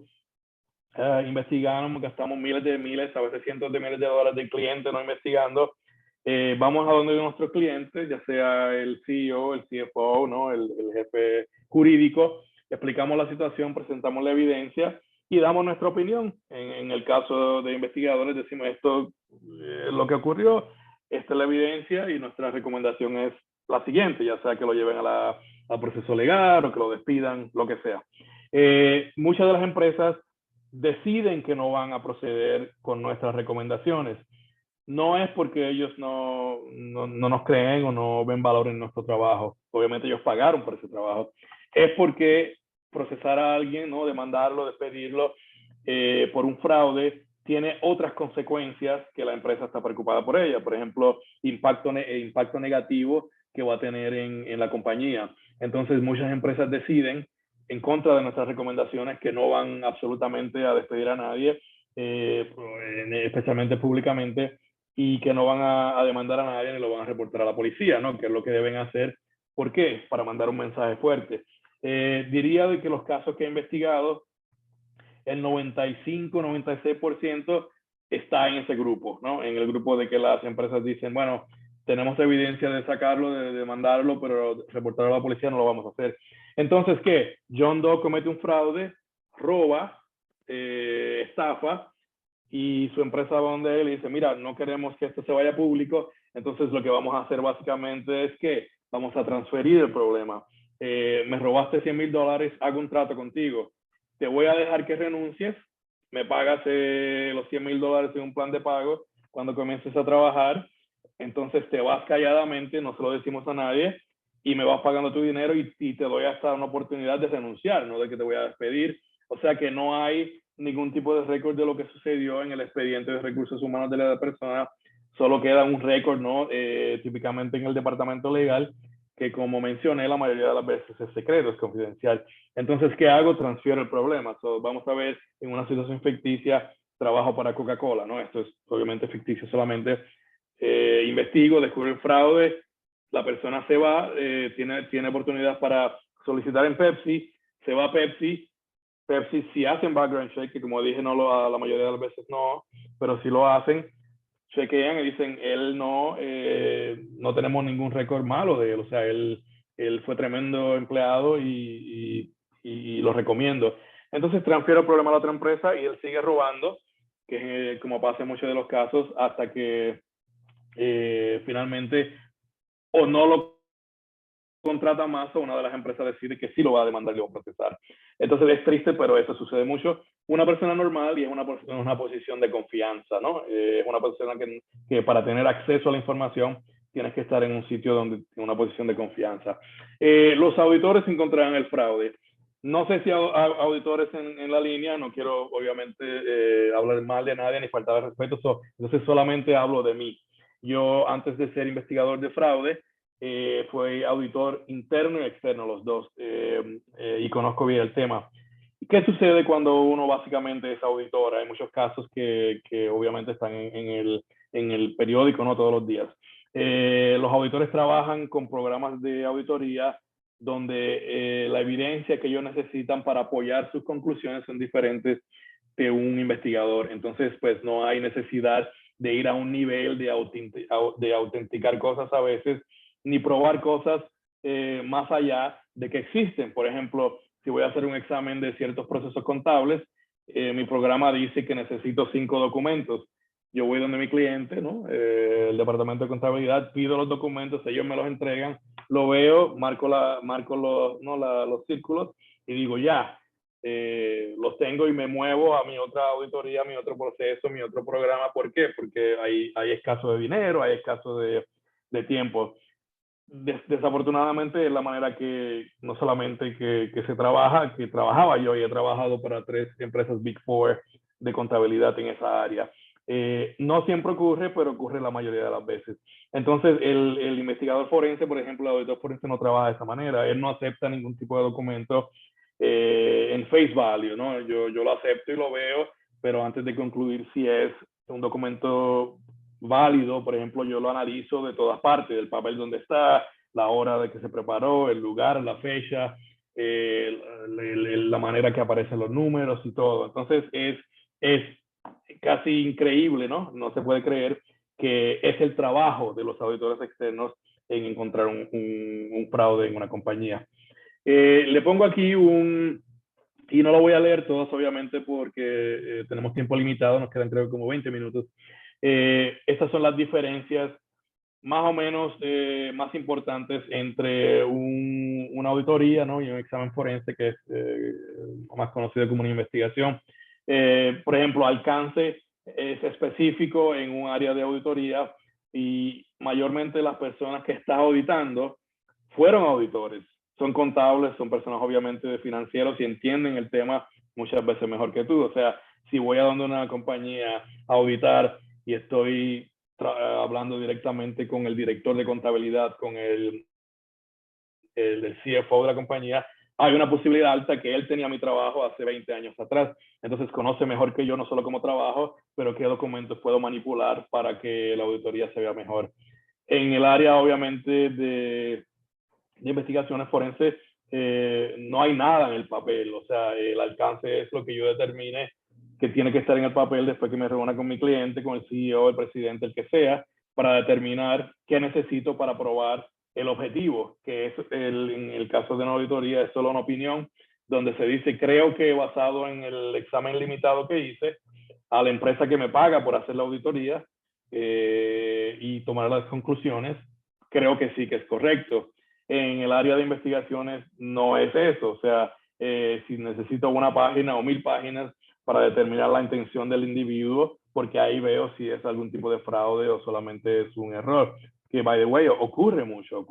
investigamos, gastamos miles, a veces cientos de miles de dólares del cliente no investigando, vamos a donde nuestros clientes, ya sea el CEO, el CFO, ¿no? el jefe jurídico, explicamos la situación, presentamos la evidencia y damos nuestra opinión. En el caso de investigadores decimos esto es lo que ocurrió, esta es la evidencia y nuestra recomendación es la siguiente, ya sea que lo lleven al proceso legal o que lo despidan, lo que sea. Muchas de las empresas deciden que no van a proceder con nuestras recomendaciones. No es porque ellos no nos creen o no ven valor en nuestro trabajo. Obviamente ellos pagaron por ese trabajo. Es porque procesar a alguien, ¿no? Demandarlo, despedirlo por un fraude, tiene otras consecuencias que la empresa está preocupada por ella. Por ejemplo, impacto negativo que va a tener en la compañía. Entonces, muchas empresas deciden, en contra de nuestras recomendaciones, que no van absolutamente a despedir a nadie, especialmente públicamente, y que no van a demandar a nadie ni lo van a reportar a la policía, ¿no? Que es lo que deben hacer. ¿Por qué? Para mandar un mensaje fuerte. Diría de que los casos que he investigado, el 95-96% está en ese grupo, ¿no? En el grupo de que las empresas dicen, bueno, tenemos evidencia de sacarlo, de demandarlo, pero reportarlo a la policía no lo vamos a hacer. Entonces, ¿qué? John Doe comete un fraude, roba, estafa, y su empresa va donde él y dice, mira, no queremos que esto se vaya público, entonces lo que vamos a hacer básicamente es que vamos a transferir el problema. me robaste $100,000, hago un trato contigo. Te voy a dejar que renuncies, me pagas los $100,000 en un plan de pago cuando comiences a trabajar. Entonces te vas calladamente, no se lo decimos a nadie, y me vas pagando tu dinero y te doy hasta una oportunidad de renunciar, no de que te voy a despedir. O sea que no hay ningún tipo de récord de lo que sucedió en el expediente de recursos humanos de la persona, solo queda un récord, ¿no? Típicamente en el departamento legal, que como mencioné, la mayoría de las veces es secreto, es confidencial. Entonces, ¿qué hago? Transfiero el problema. Vamos a ver, en una situación ficticia, trabajo para Coca-Cola, ¿no? Esto es obviamente ficticio solamente. Investigo, descubro el fraude, la persona se va, tiene oportunidad para solicitar en Pepsi, se va a Pepsi, si hacen background check, que como dije, la mayoría de las veces no, pero si lo hacen, chequean y dicen, él no tenemos ningún récord malo de él, o sea, él fue tremendo empleado y lo recomiendo. Entonces transfiero el problema a la otra empresa y él sigue robando, que como pasa en muchos de los casos, hasta que finalmente o no lo contrata más o una de las empresas decide que sí lo va a demandar y lo va a procesar. Entonces es triste, pero eso sucede mucho. Una persona normal y es una posición de confianza, ¿no? Es una persona que para tener acceso a la información tienes que estar en un sitio en una posición de confianza. Los auditores encontrarán el fraude. No sé si hay auditores en la línea, no quiero obviamente hablar mal de nadie ni faltar de respeto, entonces solamente hablo de mí. Yo antes de ser investigador de fraude, fue auditor interno y externo, los dos, y conozco bien el tema. ¿Qué sucede cuando uno básicamente es auditor? Hay muchos casos que obviamente están en el periódico, no todos los días. Los auditores trabajan con programas de auditoría donde la evidencia que ellos necesitan para apoyar sus conclusiones son diferentes de un investigador. Entonces, pues no hay necesidad de ir a un nivel de autenticar cosas a veces, ni probar cosas más allá de que existen. Por ejemplo, si voy a hacer un examen de ciertos procesos contables, mi programa dice que necesito 5 documentos. Yo voy donde mi cliente, ¿no? El departamento de contabilidad, pido los documentos, ellos me los entregan, lo veo, marco los círculos y digo ya, los tengo y me muevo a mi otra auditoría, a mi otro proceso, mi otro programa. ¿Por qué? Porque hay escaso de dinero, hay escaso de tiempo. Desafortunadamente es la manera que no solamente que se trabaja, que trabajaba yo y he trabajado para 3 empresas Big Four de contabilidad en esa área. No siempre ocurre, pero ocurre la mayoría de las veces. Entonces, el investigador forense, por ejemplo, el auditor forense no trabaja de esa manera. Él no acepta ningún tipo de documento en face value, ¿no? Yo lo acepto y lo veo, pero antes de concluir si es un documento válido, por ejemplo, yo lo analizo de todas partes, del papel donde está, la hora de que se preparó, el lugar, la fecha, la manera que aparecen los números y todo. Entonces es casi increíble, ¿no? No se puede creer que es el trabajo de los auditores externos en encontrar un fraude en una compañía. Le pongo aquí y no lo voy a leer todos, obviamente, porque tenemos tiempo limitado, nos quedan creo como 20 minutos. Estas son las diferencias más o menos más importantes entre una auditoría, ¿no? Y un examen forense, que es más conocido como una investigación. Por ejemplo, alcance es específico en un área de auditoría y mayormente las personas que estás auditando fueron auditores. Son contables, son personas obviamente de financieros y entienden el tema muchas veces mejor que tú. O sea, si voy a donde una compañía a auditar y estoy hablando directamente con el director de contabilidad, con el CFO de la compañía, hay una posibilidad alta que él tenía mi trabajo hace 20 años atrás. Entonces conoce mejor que yo no solo cómo trabajo, pero qué documentos puedo manipular para que la auditoría se vea mejor. En el área, obviamente, de investigaciones forenses, no hay nada en el papel. O sea, el alcance es lo que yo determine que tiene que estar en el papel después que me reúna con mi cliente, con el CEO, el presidente, el que sea, para determinar qué necesito para probar el objetivo, que es en el caso de una auditoría es solo una opinión, donde se dice, creo que basado en el examen limitado que hice, a la empresa que me paga por hacer la auditoría y tomar las conclusiones, creo que sí que es correcto. En el área de investigaciones no es eso. O sea, si necesito una página o 1000 páginas para determinar la intención del individuo, porque ahí veo si es algún tipo de fraude o solamente es un error. Que, by the way, ocurre mucho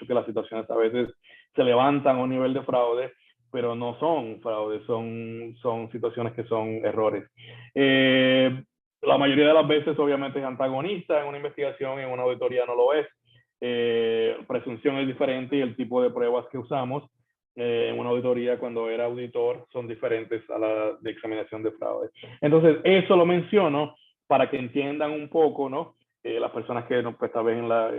que las situaciones a veces se levantan a un nivel de fraude, pero no son fraudes, son situaciones que son errores. La mayoría de las veces, obviamente, es antagonista en una investigación, en una auditoría no lo es. Presunción es diferente y el tipo de pruebas que usamos en una auditoría cuando era auditor son diferentes a la de examinación de fraude. Entonces, eso lo menciono para que entiendan un poco, ¿no? Las personas que pues, tal vez en la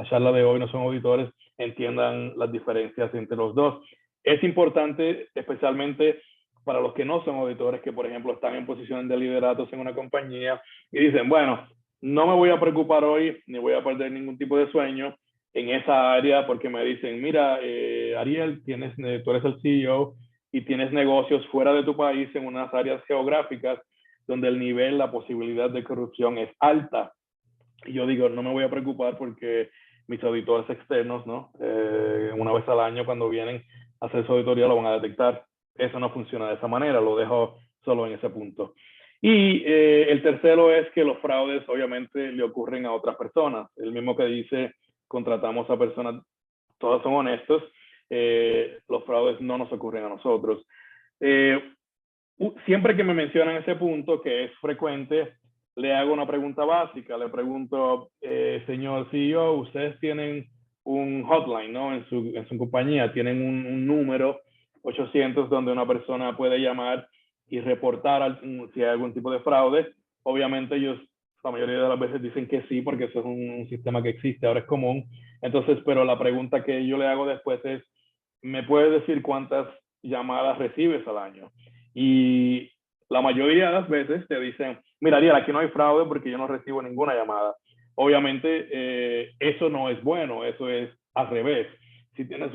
charla de hoy no son auditores, entiendan las diferencias entre los dos. Es importante, especialmente para los que no son auditores, que por ejemplo están en posiciones de lideratos en una compañía y dicen, bueno, no me voy a preocupar hoy, ni voy a perder ningún tipo de sueño en esa área porque me dicen, mira, Ariel, tú eres el CEO y tienes negocios fuera de tu país en unas áreas geográficas donde el nivel, la posibilidad de corrupción es alta. Y yo digo, no me voy a preocupar porque mis auditores externos, ¿no? Una vez al año cuando vienen a hacer su auditoría lo van a detectar. Eso no funciona de esa manera, lo dejo solo en ese punto. Y el tercero es que los fraudes obviamente le ocurren a otras personas. El mismo que dice, contratamos a personas, todos son honestos, los fraudes no nos ocurren a nosotros. Siempre que me mencionan ese punto, que es frecuente, le hago una pregunta básica. Le pregunto, señor CEO, ustedes tienen un hotline, ¿no? En su compañía tienen un número 800 donde una persona puede llamar y reportar si hay algún tipo de fraude. Obviamente ellos, la mayoría de las veces dicen que sí, porque eso es un sistema que existe, ahora es común. Entonces, pero la pregunta que yo le hago después es, ¿me puedes decir cuántas llamadas recibes al año? Y la mayoría de las veces te dicen, mira, Ariel, aquí no hay fraude porque yo no recibo ninguna llamada. Obviamente, eso no es bueno, eso es al revés. Si tienes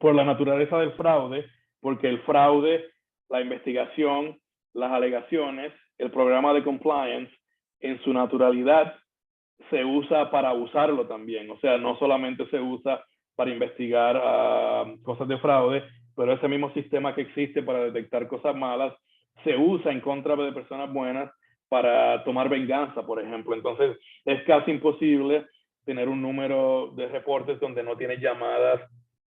por la naturaleza del fraude, porque el fraude, la investigación, las alegaciones, el programa de compliance, en su naturalidad, se usa para usarlo también. O sea, no solamente se usa para investigar cosas de fraude, pero ese mismo sistema que existe para detectar cosas malas se usa en contra de personas buenas para tomar venganza, por ejemplo. Entonces, es casi imposible tener un número de reportes donde no tienes llamadas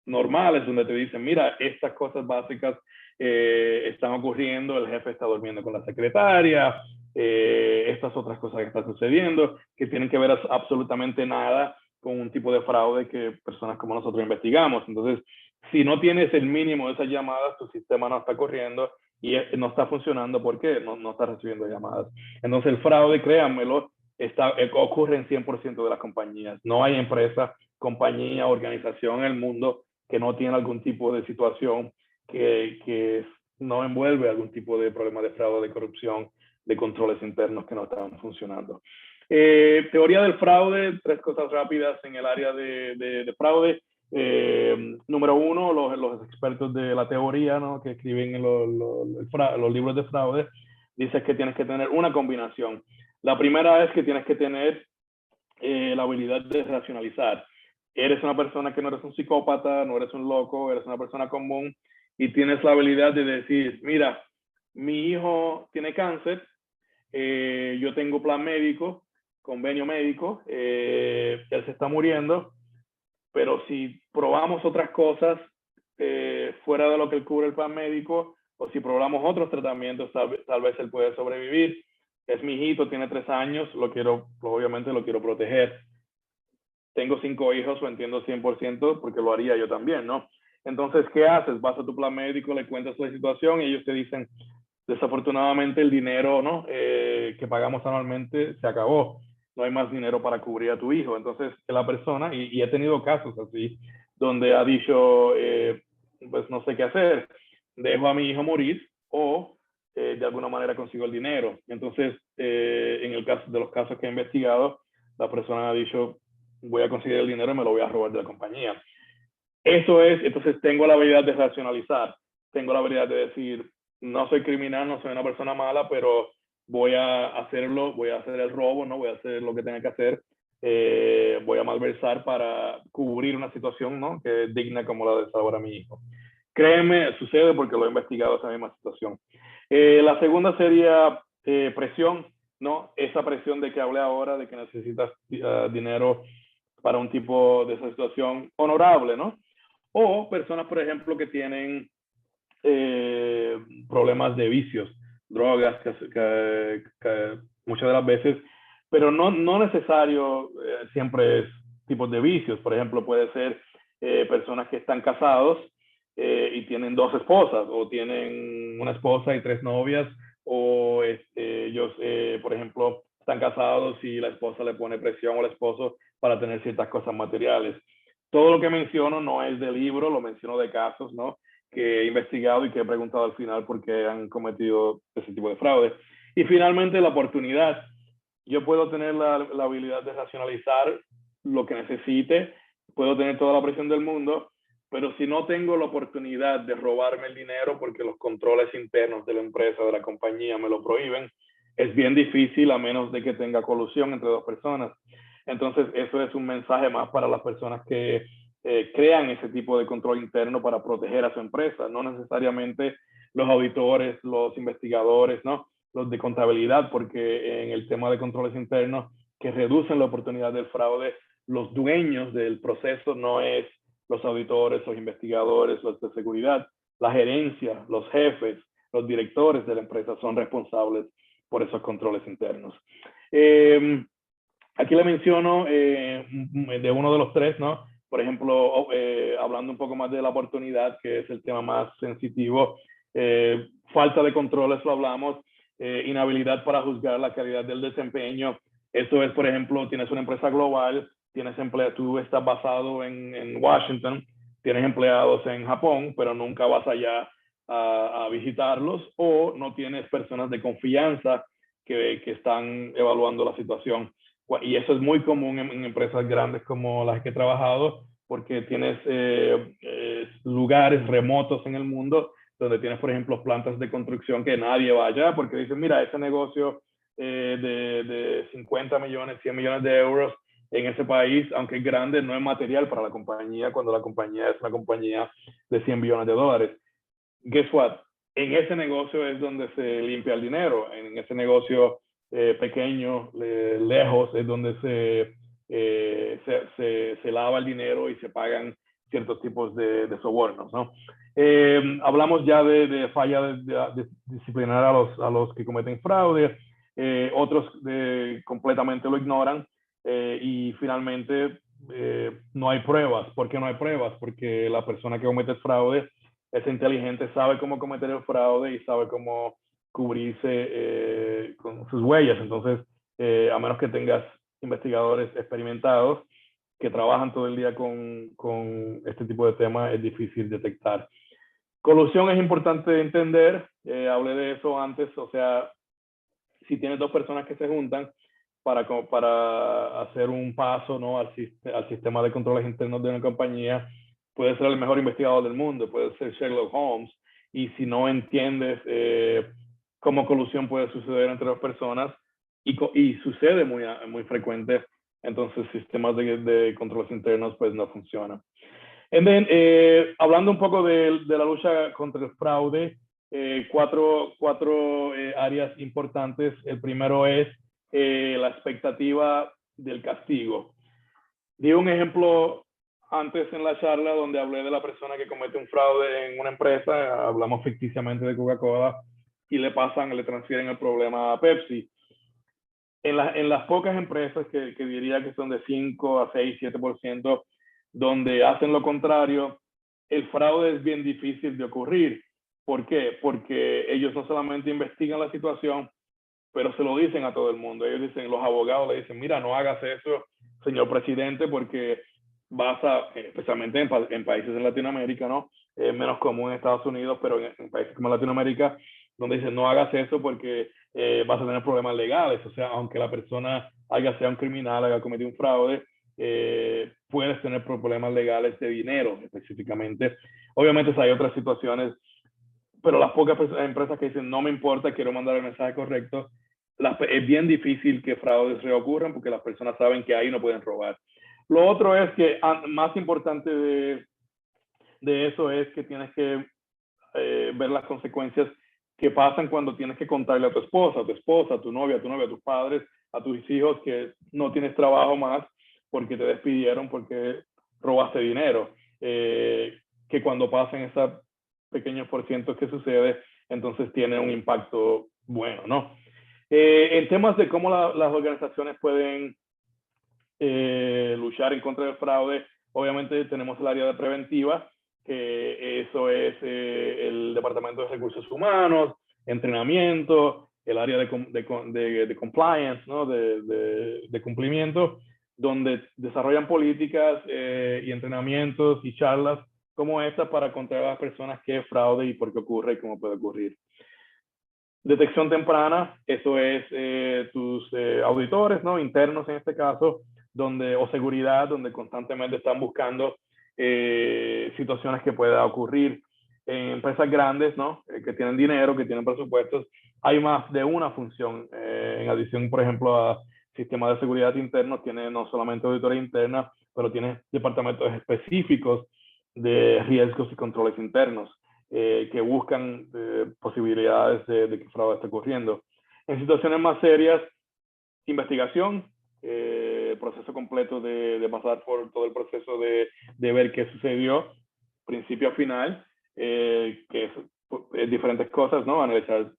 normales, donde te dicen, mira, estas cosas básicas están ocurriendo, el jefe está durmiendo con la secretaria, estas otras cosas que están sucediendo, que tienen que ver absolutamente nada con un tipo de fraude que personas como nosotros investigamos. Entonces, si no tienes el mínimo de esas llamadas, tu sistema no está corriendo y no está funcionando porque no está recibiendo llamadas. Entonces, el fraude, créanmelo, ocurre en 100% de las compañías. No hay empresa, compañía, organización en el mundo que no tiene algún tipo de situación que no envuelve algún tipo de problema de fraude, de corrupción, de controles internos que no están funcionando. Teoría del fraude, 3 cosas rápidas en el área de fraude. Número 1, los expertos de la teoría, ¿no? Que escriben en los libros de fraude, dicen que tienes que tener una combinación. La primera es que tienes que tener la habilidad de racionalizar. Eres una persona que no eres un psicópata, no eres un loco, eres una persona común y tienes la habilidad de decir, mira, mi hijo tiene cáncer, yo tengo plan médico, convenio médico, él se está muriendo, pero si probamos otras cosas fuera de lo que cubre el plan médico, o si probamos otros tratamientos, tal vez él puede sobrevivir. Es mi hijito, tiene 3 años, obviamente lo quiero proteger. Tengo 5 hijos, lo entiendo 100% porque lo haría yo también, ¿no? Entonces, ¿qué haces? Vas a tu plan médico, le cuentas la situación y ellos te dicen, desafortunadamente el dinero, ¿no? Que pagamos anualmente se acabó. No hay más dinero para cubrir a tu hijo. Entonces, la persona, y he tenido casos así, donde ha dicho, pues no sé qué hacer, dejo a mi hijo morir o de alguna manera consigo el dinero. Entonces, en el caso de los casos que he investigado, la persona ha dicho, voy a conseguir el dinero y me lo voy a robar de la compañía. Eso es, entonces tengo la habilidad de racionalizar, tengo la habilidad de decir, no soy criminal, no soy una persona mala, pero voy a hacerlo, voy a hacer el robo, no voy a hacer lo que tenga que hacer voy a malversar para cubrir una situación, ¿no?, que es digna como la de salvar a mi hijo. Créeme, sucede porque lo he investigado esa misma situación. La segunda sería presión, ¿no? Esa presión de que hablé ahora, de que necesitas dinero para un tipo de esa situación honorable, ¿no? O personas, por ejemplo, que tienen problemas de vicios, drogas, que muchas de las veces, pero no necesario siempre es tipos de vicios. Por ejemplo, puede ser personas que están casados y tienen 2 esposas, o tienen una esposa y 3 novias, o ellos, por ejemplo, están casados y la esposa le pone presión al esposo para tener ciertas cosas materiales. Todo lo que menciono no es de libro, lo menciono de casos, ¿no?, que he investigado y que he preguntado al final por qué han cometido ese tipo de fraude. Y finalmente, la oportunidad. Yo puedo tener la habilidad de racionalizar lo que necesite, puedo tener toda la presión del mundo, pero si no tengo la oportunidad de robarme el dinero porque los controles internos de la empresa, de la compañía, me lo prohíben, es bien difícil, a menos de que tenga colusión entre 2 personas. Entonces, eso es un mensaje más para las personas que crean ese tipo de control interno para proteger a su empresa, no necesariamente los auditores, los investigadores, ¿no?, los de contabilidad, porque en el tema de controles internos que reducen la oportunidad del fraude, los dueños del proceso no es los auditores, los investigadores, los de seguridad, la gerencia, los jefes, los directores de la empresa son responsables por esos controles internos. Aquí le menciono de uno de los 3, ¿no? Por ejemplo, hablando un poco más de la oportunidad, que es el tema más sensitivo, falta de controles, lo hablamos, inhabilidad para juzgar la calidad del desempeño. Esto es, por ejemplo, tienes una empresa global, tú estás basado en Washington, tienes empleados en Japón, pero nunca vas allá a visitarlos, o no tienes personas de confianza que están evaluando la situación. Y eso es muy común en empresas grandes como las que he trabajado, porque tienes lugares remotos en el mundo donde tienes, por ejemplo, plantas de construcción que nadie va allá, porque dicen, mira, ese negocio de 50 millones, 100 millones de euros en ese país, aunque es grande, no es material para la compañía, cuando la compañía es una compañía de 100 billones de dólares. Guess what? En ese negocio es donde se limpia el dinero. En ese negocio pequeño, lejos, es donde se lava el dinero y se pagan ciertos tipos de sobornos, ¿no? Hablamos ya de falla de disciplinar a los que cometen fraude, otros completamente lo ignoran, y finalmente no hay pruebas. ¿Por qué no hay pruebas? Porque la persona que comete el fraude es inteligente, sabe cómo cometer el fraude y sabe cómo cubrirse con sus huellas. Entonces, a menos que tengas investigadores experimentados que trabajan todo el día con este tipo de temas, es difícil detectar. Colusión es importante entender, hablé de eso antes, o sea, si tienes 2 personas que se juntan para hacer un paso, ¿no?, al sistema de controles internos de una compañía, puede ser el mejor investigador del mundo, puede ser Sherlock Holmes, y si no entiendes cómo colusión puede suceder entre 2 personas, y sucede muy frecuente, entonces sistemas de controles internos pues no funcionan. And then, hablando un poco de la lucha contra el fraude, 4 áreas importantes. El primero es la expectativa del castigo. Di un ejemplo antes en la charla donde hablé de la persona que comete un fraude en una empresa, hablamos ficticiamente de Coca-Cola, y le transfieren el problema a Pepsi. En las pocas empresas que diría que son de 5 a 6, 7%, donde hacen lo contrario, el fraude es bien difícil de ocurrir. ¿Por qué? Porque ellos no solamente investigan la situación, pero se lo dicen a todo el mundo. Ellos dicen, los abogados le dicen, mira, no hagas eso, señor presidente, porque especialmente en países en Latinoamérica, ¿no? Menos común en Estados Unidos, pero en países como Latinoamérica, donde dicen, no hagas eso porque vas a tener problemas legales. O sea, aunque la persona sea un criminal, haya cometido un fraude, puedes tener problemas legales de dinero específicamente. Obviamente hay otras situaciones, pero las pocas empresas que dicen, no me importa, quiero mandar el mensaje correcto, es bien difícil que fraudes reocurran porque las personas saben que ahí no pueden robar. Lo otro es que más importante de eso es que tienes que ver las consecuencias que pasan cuando tienes que contarle a tu esposa, a tu novia, a tus padres, a tus hijos que no tienes trabajo más porque te despidieron porque robaste dinero. Que cuando pasan esos pequeños porcientos que sucede, entonces tiene un impacto bueno, ¿no? En temas de cómo las organizaciones pueden luchar en contra del fraude, obviamente tenemos el área de preventiva, que eso es el Departamento de Recursos Humanos, entrenamiento, el área de compliance, ¿no? de cumplimiento, donde desarrollan políticas y entrenamientos y charlas como esta para controlar a las personas qué es fraude y por qué ocurre y cómo puede ocurrir. Detección temprana, eso es tus auditores, ¿no? Internos en este caso, o seguridad, donde constantemente están buscando situaciones que puedan ocurrir. En empresas grandes, ¿no? Que tienen dinero, que tienen presupuestos, hay más de una función. En adición, por ejemplo, a sistemas de seguridad internos, tiene no solamente auditoría interna, pero tiene departamentos específicos de riesgos y controles internos. Que buscan posibilidades de que fraude esté ocurriendo. En situaciones más serias, investigación, proceso completo de pasar por todo el proceso de ver qué sucedió, principio a final, que es diferentes cosas, ¿no? Analizar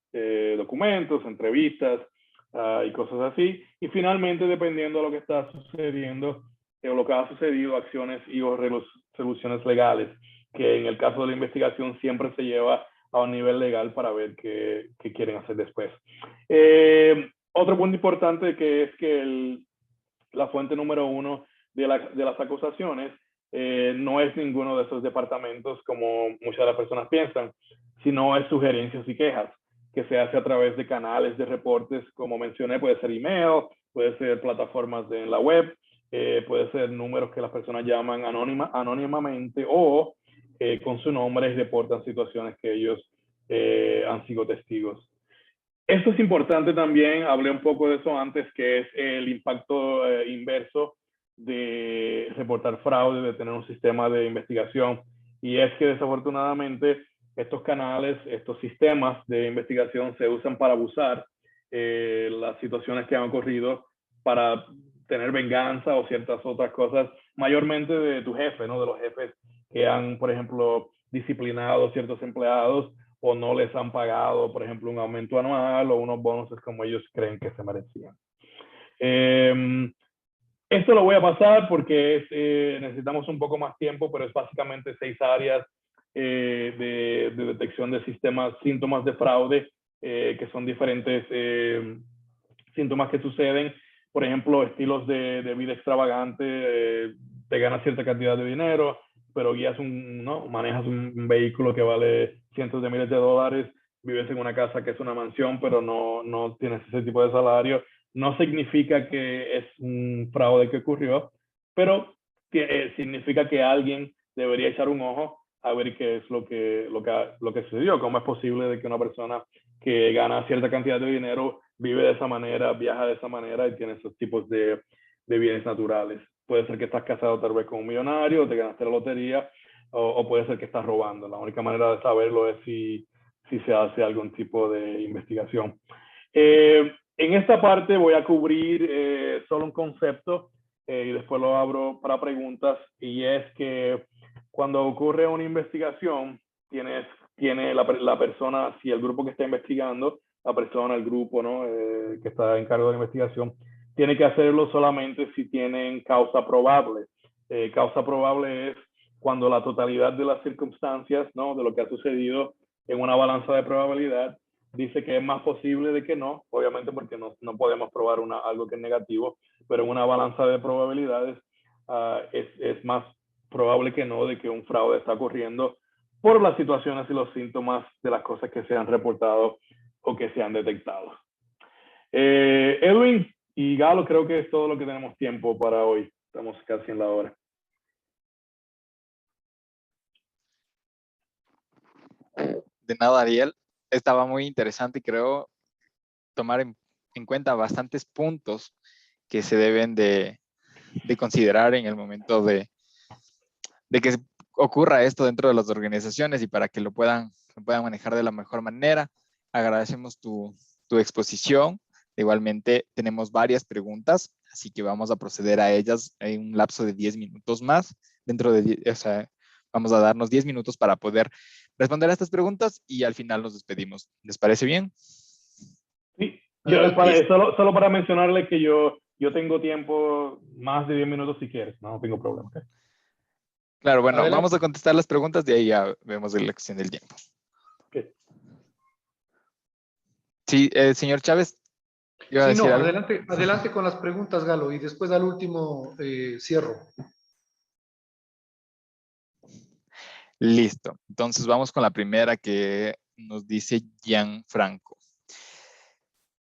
documentos, entrevistas y cosas así. Y finalmente, dependiendo de lo que está sucediendo o lo que ha sucedido, acciones y o resoluciones legales, que en el caso de la investigación siempre se lleva a un nivel legal para ver qué quieren hacer después. Otro punto importante que es que la fuente número uno de las acusaciones no es ninguno de esos departamentos como muchas de las personas piensan, sino es sugerencias y quejas que se hace a través de canales de reportes, como mencioné, puede ser email, puede ser plataformas en la web, puede ser números que las personas llaman anónimamente o con su nombre reportan situaciones que ellos han sido testigos. Esto es importante también, hablé un poco de eso antes, que es el impacto inverso de reportar fraude, de tener un sistema de investigación. Y es que desafortunadamente estos canales, estos sistemas de investigación se usan para abusar las situaciones que han ocurrido para tener venganza o ciertas otras cosas, mayormente de tu jefe, ¿no? De los jefes que han, por ejemplo, disciplinado a ciertos empleados o no les han pagado, por ejemplo, un aumento anual o unos bonos como ellos creen que se merecían. Esto lo voy a pasar porque necesitamos un poco más tiempo, pero es básicamente 6 áreas de detección de síntomas de fraude, que son diferentes síntomas que suceden. Por ejemplo, estilos de vida extravagante, te ganas cierta cantidad de dinero, pero manejas un vehículo que vale cientos de miles de dólares, vives en una casa que es una mansión, pero no tienes ese tipo de salario. No significa que es un fraude que ocurrió, pero significa que alguien debería echar un ojo a ver qué es lo que sucedió. ¿Cómo es posible de que una persona que gana cierta cantidad de dinero vive de esa manera, viaja de esa manera y tiene esos tipos de bienes naturales? Puede ser que estás casado tal vez con un millonario, te ganaste la lotería, o puede ser que estás robando. La única manera de saberlo es si se hace algún tipo de investigación. En esta parte voy a cubrir solo un concepto y después lo abro para preguntas, y es que cuando ocurre una investigación, tiene la persona, si el grupo que está investigando, la persona, el grupo, ¿no? Que está en cargo de la investigación, tiene que hacerlo solamente si tienen causa probable. Causa probable es cuando la totalidad de las circunstancias, ¿no? De lo que ha sucedido en una balanza de probabilidad dice que es más posible de que no, obviamente porque no podemos probar algo que es negativo, pero en una balanza de probabilidades es más probable que no de que un fraude está ocurriendo por las situaciones y los síntomas de las cosas que se han reportado o que se han detectado. Edwin y Galo, creo que es todo lo que tenemos tiempo para hoy. Estamos casi en la hora. De nada, Ariel. Estaba muy interesante y creo tomar en en cuenta bastantes puntos que se deben de considerar en el momento de que ocurra esto dentro de las organizaciones y para que lo puedan manejar de la mejor manera. Agradecemos tu exposición. Igualmente tenemos varias preguntas, así que vamos a proceder a ellas en un lapso de 10 minutos más. Vamos a darnos 10 minutos para poder responder a estas preguntas y al final nos despedimos. ¿Les parece bien? Sí, solo para mencionarle que yo tengo tiempo más de 10 minutos si quieres, no tengo problema. ¿Okay? Claro, bueno, adelante. Vamos a contestar las preguntas, de ahí ya vemos la cuestión del tiempo. Okay. Sí, señor Chávez. Sí, no, adelante con las preguntas, Galo, y después al último cierro. Listo. Entonces vamos con la primera que nos dice Gianfranco.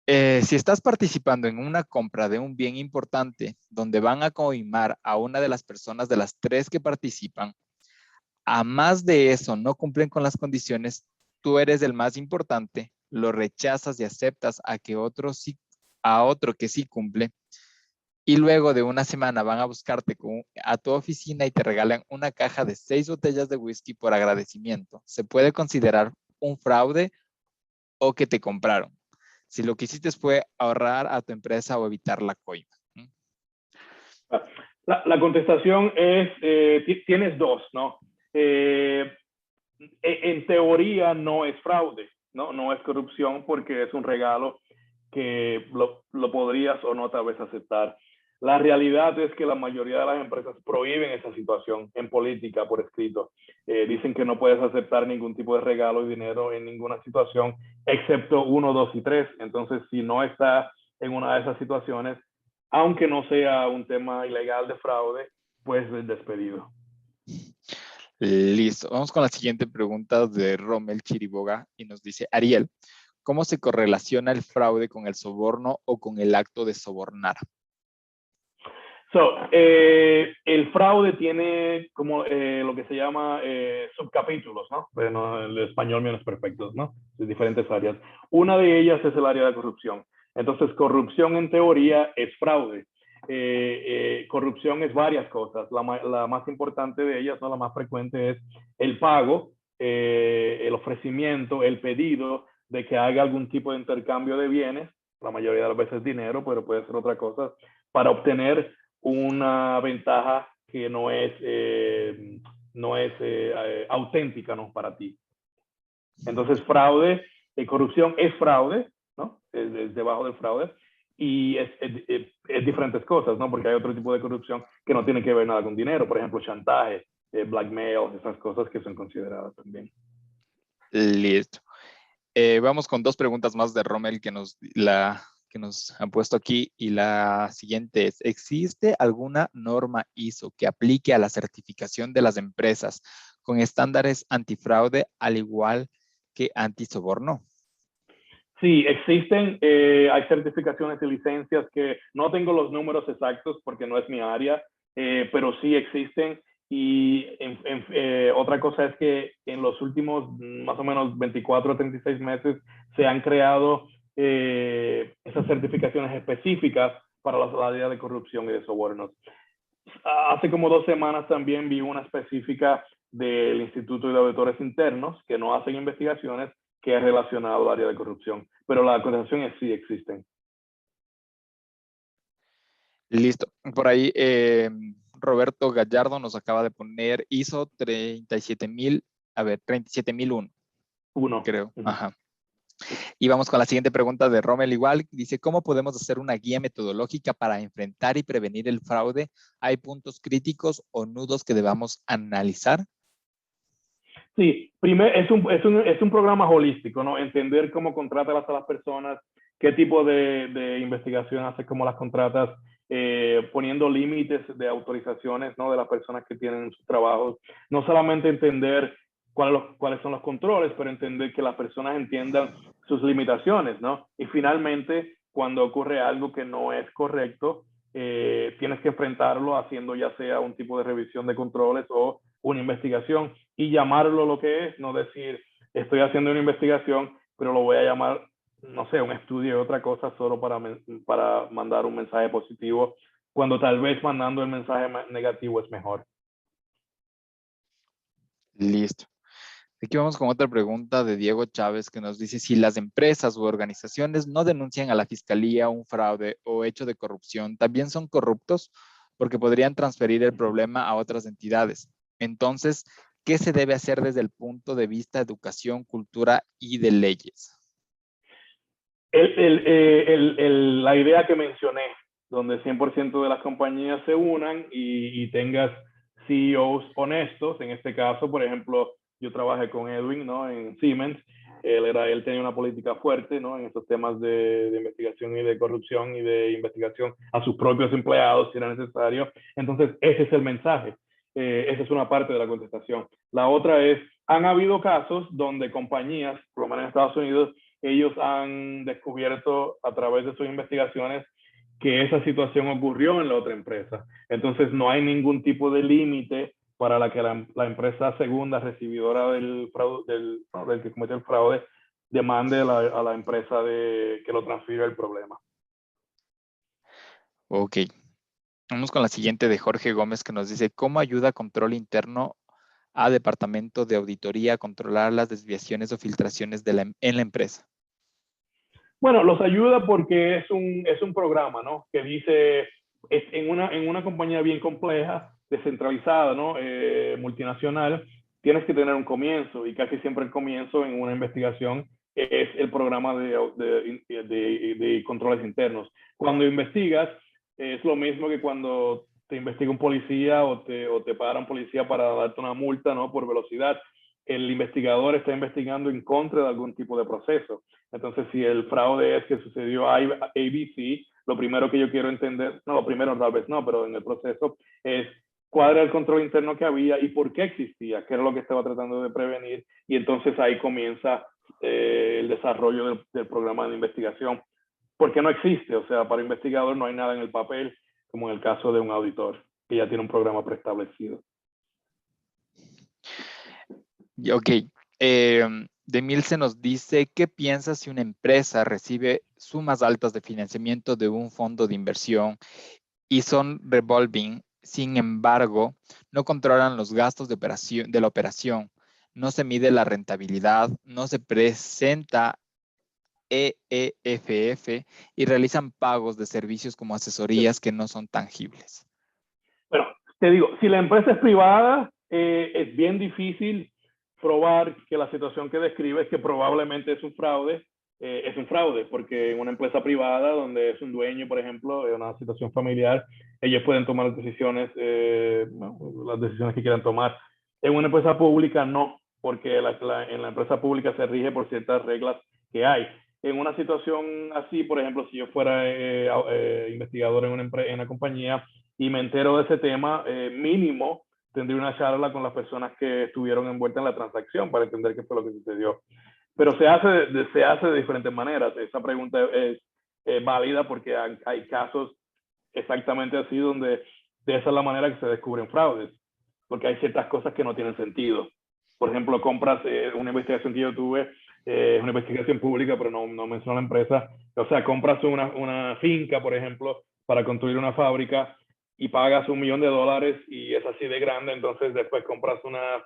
Si estás participando en una compra de un bien importante donde van a coimar a una de las personas de las 3 que participan, a más de eso no cumplen con las condiciones, tú eres el más importante, lo rechazas y aceptas a otro que sí cumple, y luego de una semana van a buscarte a tu oficina y te regalan una caja de 6 botellas de whisky por agradecimiento. Se puede considerar un fraude o que te compraron, si lo que hiciste fue ahorrar a tu empresa o evitar la coima. La contestación es, tienes dos, ¿no? En teoría no es fraude, ¿no? No es corrupción porque es un regalo que lo podrías o no tal vez aceptar. La realidad es que la mayoría de las empresas prohíben esa situación en política por escrito. Dicen que no puedes aceptar ningún tipo de regalo y dinero en ninguna situación, excepto 1, 2 y 3. Entonces, si no está en una de esas situaciones, aunque no sea un tema ilegal de fraude, pues es despedido. Listo. Vamos con la siguiente pregunta de Rommel Chiriboga y nos dice, Ariel, ¿cómo se correlaciona el fraude con el soborno o con el acto de sobornar? El fraude tiene como lo que se llama subcapítulos, ¿no? Bueno, el español menos perfecto, ¿no? De diferentes áreas. Una de ellas es el área de corrupción. Entonces, corrupción en teoría es fraude. Corrupción es varias cosas. La más importante de ellas, ¿no? La más frecuente es el pago, el ofrecimiento, el pedido de que haga algún tipo de intercambio de bienes, la mayoría de las veces dinero, pero puede ser otra cosa, para obtener una ventaja que no es auténtica, ¿no? Para ti. Entonces, fraude, corrupción es fraude, ¿no? Es debajo del fraude. Y es diferentes cosas, ¿no? Porque hay otro tipo de corrupción que no tiene que ver nada con dinero. Por ejemplo, chantaje, blackmail, esas cosas que son consideradas también. Listo. Vamos con 2 preguntas más de Rommel que nos han puesto aquí. Y la siguiente es, ¿existe alguna norma ISO que aplique a la certificación de las empresas con estándares antifraude al igual que antisoborno? Sí, existen, hay certificaciones y licencias que no tengo los números exactos porque no es mi área, pero sí existen. Y otra cosa es que en los últimos más o menos 24 o 36 meses se han creado esas certificaciones específicas para la área de corrupción y de sobornos. Hace como 2 semanas también vi una específica del Instituto de Auditores Internos que no hacen investigaciones, que es relacionado al área de corrupción. Pero la contestación es sí, existen. Listo. Por ahí Roberto Gallardo nos acaba de poner ISO 37001. Creo. Ajá. Y vamos con la siguiente pregunta de Rommel igual. Dice, ¿cómo podemos hacer una guía metodológica para enfrentar y prevenir el fraude? ¿Hay puntos críticos o nudos que debamos analizar? Sí, primero es un programa holístico, ¿no? Entender cómo contratas a las personas, qué tipo de investigación haces, cómo las contratas, poniendo límites de autorizaciones, ¿no? De las personas que tienen sus trabajos. No solamente entender cuáles son los controles, pero entender que las personas entiendan sus limitaciones, ¿no? Y finalmente, cuando ocurre algo que no es correcto, tienes que enfrentarlo haciendo ya sea un tipo de revisión de controles o una investigación y llamarlo lo que es, no decir estoy haciendo una investigación, pero lo voy a llamar no sé, un estudio de otra cosa solo para mandar un mensaje positivo, cuando tal vez mandando el mensaje negativo es mejor. Listo. Aquí vamos con otra pregunta de Diego Chávez que nos dice si las empresas u organizaciones no denuncian a la fiscalía un fraude o hecho de corrupción, ¿también son corruptos? Porque podrían transferir el problema a otras entidades. Entonces, ¿qué se debe hacer desde el punto de vista de educación, cultura y de leyes? La idea que mencioné, donde 100% de las compañías se unan y tengas CEOs honestos, en este caso, por ejemplo, yo trabajé con Edwin, ¿no? En Siemens, él tenía una política fuerte, ¿no? En estos temas de investigación y de corrupción y de investigación a sus propios empleados si era necesario. Entonces, ese es el mensaje. Esa es una parte de la contestación. La otra es, han habido casos donde compañías, por lo menos en Estados Unidos, ellos han descubierto a través de sus investigaciones que esa situación ocurrió en la otra empresa. Entonces no hay ningún tipo de límite para la que la empresa segunda recibidora del que cometió el fraude demande a la empresa que lo transfiera el problema. Ok. Vamos con la siguiente de Jorge Gómez que nos dice, ¿cómo ayuda control interno a departamento de auditoría a controlar las desviaciones o filtraciones en la empresa? Bueno, los ayuda porque es un programa, ¿no? Que dice, en una compañía bien compleja, descentralizada, ¿no? Multinacional, tienes que tener un comienzo y casi siempre el comienzo en una investigación es el programa de controles internos. Cuando investigas, es lo mismo que cuando te investiga un policía o te para un policía para darte una multa, ¿no? Por velocidad. El investigador está investigando en contra de algún tipo de proceso. Entonces, si el fraude es que sucedió ABC, lo primero que yo quiero entender, no, lo primero tal vez no, pero en el proceso es cuál era el control interno que había y por qué existía, qué era lo que estaba tratando de prevenir, y entonces ahí comienza el desarrollo del programa de investigación, porque no existe, o sea, para investigador no hay nada en el papel, como en el caso de un auditor, que ya tiene un programa preestablecido. Ok. Demilce nos dice, ¿qué piensas si una empresa recibe sumas altas de financiamiento de un fondo de inversión y son revolving? Sin embargo, no controlan los gastos de la operación, no se mide la rentabilidad, no se presenta EEFF y realizan pagos de servicios como asesorías que no son tangibles. Bueno, te digo, si la empresa es privada, es bien difícil probar que la situación que describes, que probablemente es un fraude, porque en una empresa privada donde es un dueño, por ejemplo, en una situación familiar, ellos pueden tomar las decisiones que quieran tomar. En una empresa pública no, porque en la empresa pública se rige por ciertas reglas que hay. En una situación así, por ejemplo, si yo fuera investigador en una compañía y me entero de ese tema, mínimo tendría una charla con las personas que estuvieron envueltas en la transacción para entender qué fue lo que sucedió. Pero se hace de diferentes maneras. Esa pregunta es válida porque hay casos exactamente así donde de esa es la manera que se descubren fraudes, porque hay ciertas cosas que no tienen sentido. Por ejemplo, compras una investigación que yo tuve, una investigación pública, pero no menciono la empresa. O sea, compras una finca, por ejemplo, para construir una fábrica y pagas $1 millón y es así de grande, entonces después compras una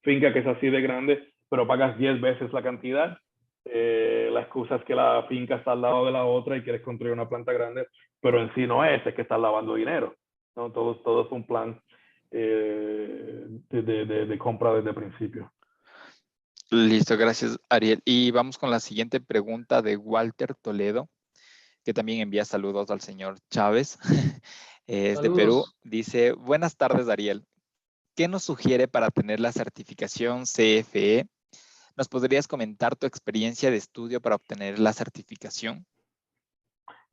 finca que es así de grande, pero pagas 10 veces la cantidad. La excusa es que la finca está al lado de la otra y quieres construir una planta grande, pero en sí no es que estás lavando dinero, ¿no? Todo es un plan de compra desde el principio. Listo, gracias, Ariel. Y vamos con la siguiente pregunta de Walter Toledo, que también envía saludos al señor Chávez. Es de Perú. Saludos. Dice, buenas tardes, Ariel. ¿Qué nos sugiere para tener la certificación CFE? ¿Nos podrías comentar tu experiencia de estudio para obtener la certificación?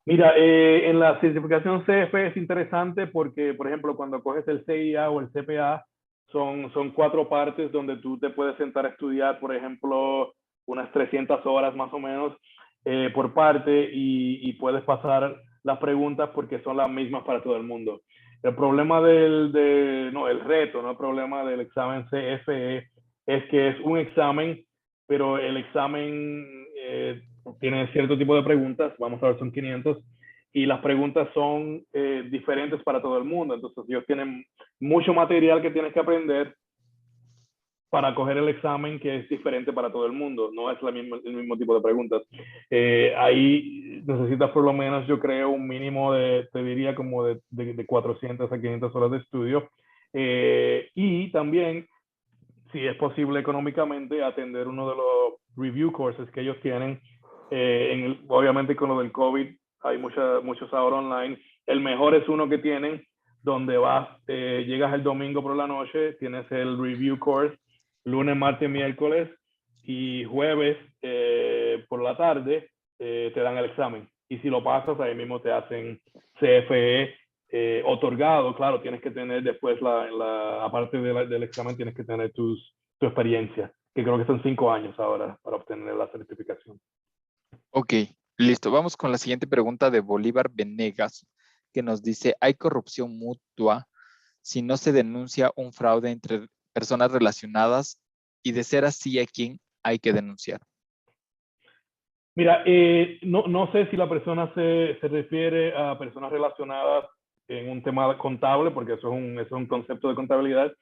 Mira, en la certificación CFE es interesante porque, por ejemplo, cuando coges el CIA o el CPA, son 4 partes donde tú te puedes sentar a estudiar, por ejemplo, unas 300 horas más o menos por parte y puedes pasar las preguntas porque son las mismas para todo el mundo. El problema el reto, no el problema del examen CFE es que es un examen, pero el examen tiene cierto tipo de preguntas, vamos a ver, son 500, y las preguntas son diferentes para todo el mundo. Entonces ellos tienen mucho material que tienes que aprender para coger el examen, que es diferente para todo el mundo, no es el mismo tipo de preguntas. Ahí necesitas por lo menos, yo creo, un mínimo de, te diría, como de 400 a 500 horas de estudio. Y también, si es posible económicamente, atender uno de los review courses que ellos tienen. Obviamente con lo del COVID hay muchos ahora online. El mejor es uno que tienen, donde vas, llegas el domingo por la noche, tienes el review course, lunes, martes, miércoles, y jueves por la tarde te dan el examen. Y si lo pasas, ahí mismo te hacen CFE otorgado. Claro, tienes que tener después, aparte del examen, tienes que tener tu experiencia, que creo que son 5 años ahora para obtener la certificación. Ok, listo. Vamos con la siguiente pregunta de Bolívar Venegas, que nos dice, ¿hay corrupción mutua si no se denuncia un fraude entre personas relacionadas? Y de ser así, ¿a quién hay que denunciar? Mira, no sé si la persona se refiere a personas relacionadas en un tema contable, porque eso es un concepto de contabilidad,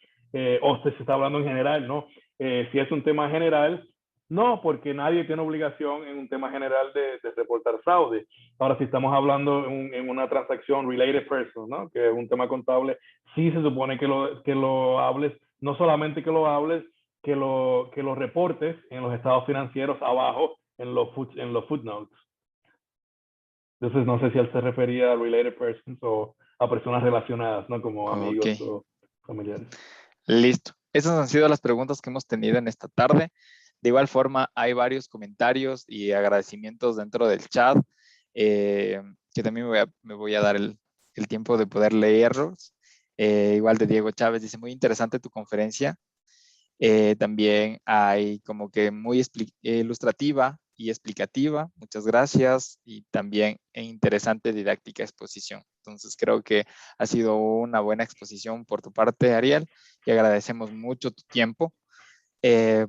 o se está hablando en general, ¿no? Si es un tema general, no, porque nadie tiene obligación en un tema general de reportar fraude. Ahora, si estamos hablando en una transacción related person, ¿no? Que es un tema contable, sí se supone que lo hables, no solamente que lo hables, que lo reportes en los estados financieros abajo, en los footnotes. Entonces, no sé si él se refería a related persons o a personas relacionadas, ¿no? Como amigos Ok, o familiares. listo. Esas han sido las preguntas que hemos tenido en esta tarde. De igual forma, hay varios comentarios y agradecimientos dentro del chat, que también me voy a dar el tiempo de poder leerlos. Igual de Diego Chávez dice, muy interesante tu conferencia. También hay como que muy ilustrativa y explicativa. Muchas gracias. Y también interesante didáctica exposición. Entonces creo que ha sido una buena exposición por tu parte, Ariel, y agradecemos mucho tu tiempo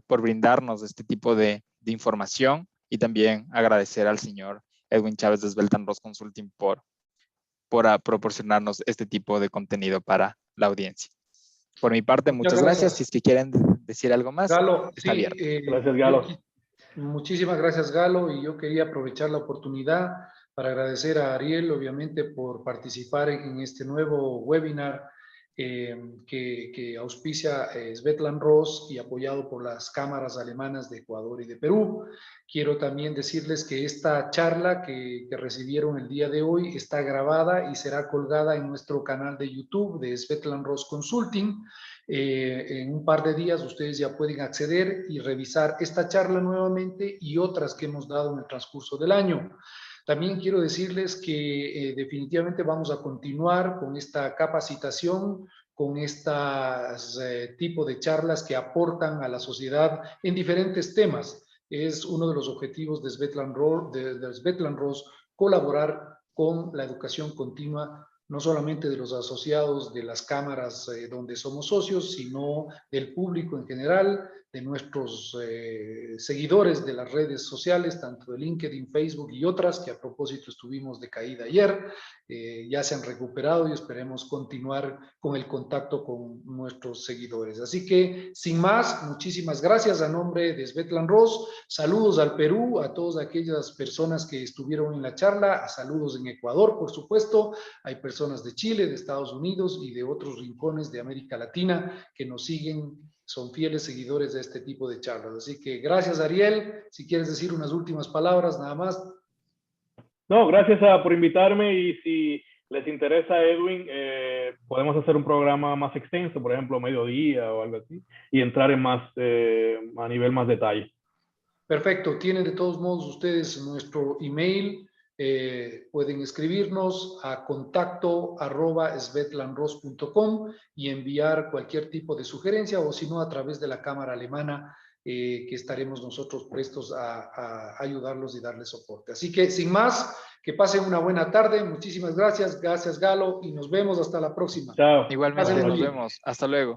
por brindarnos este tipo de información, y también agradecer al señor Edwin Chávez de Svelten Ross Consulting por proporcionarnos este tipo de contenido para la audiencia. Por mi parte, muchas gracias. Si es que quieren decir algo más, Galo, está sí, abierto. Gracias, Galo. Muchísimas gracias, Galo, y yo quería aprovechar la oportunidad para agradecer a Ariel, obviamente, por participar en este nuevo webinar que auspicia Svetlan Ross y apoyado por las cámaras alemanas de Ecuador y de Perú. Quiero también decirles que esta charla que recibieron el día de hoy está grabada y será colgada en nuestro canal de YouTube de Svetlan Ross Consulting. En un par de días ustedes ya pueden acceder y revisar esta charla nuevamente y otras que hemos dado en el transcurso del año. También quiero decirles que definitivamente vamos a continuar con esta capacitación, con este tipo de charlas que aportan a la sociedad en diferentes temas. Es uno de los objetivos de Svetlan Ross colaborar con la educación continua, no solamente de los asociados de las cámaras donde somos socios, sino del público en general, de nuestros seguidores de las redes sociales, tanto de LinkedIn, Facebook y otras, que a propósito estuvimos de caída ayer, ya se han recuperado y esperemos continuar con el contacto con nuestros seguidores. Así que, sin más, muchísimas gracias a nombre de Svetlan Ross, saludos al Perú, a todas aquellas personas que estuvieron en la charla, saludos en Ecuador, por supuesto, hay personas de Chile, de Estados Unidos y de otros rincones de América Latina que nos siguen, son fieles seguidores de este tipo de charlas. Así que gracias, Ariel. Si quieres decir unas últimas palabras, nada más. No, gracias por invitarme, y si les interesa, Edwin, podemos hacer un programa más extenso, por ejemplo, mediodía o algo así, y entrar en a nivel más detalle. Perfecto. Tienen de todos modos ustedes nuestro email. Pueden escribirnos a contacto@svetlanross.com y enviar cualquier tipo de sugerencia, o si no, a través de la cámara alemana, que estaremos nosotros prestos a ayudarlos y darles soporte. Así que, sin más, que pasen una buena tarde. Muchísimas gracias. Gracias, Galo, y nos vemos hasta la próxima. Chao. Igualmente, nos Pásenlo bien. vemos. Hasta luego.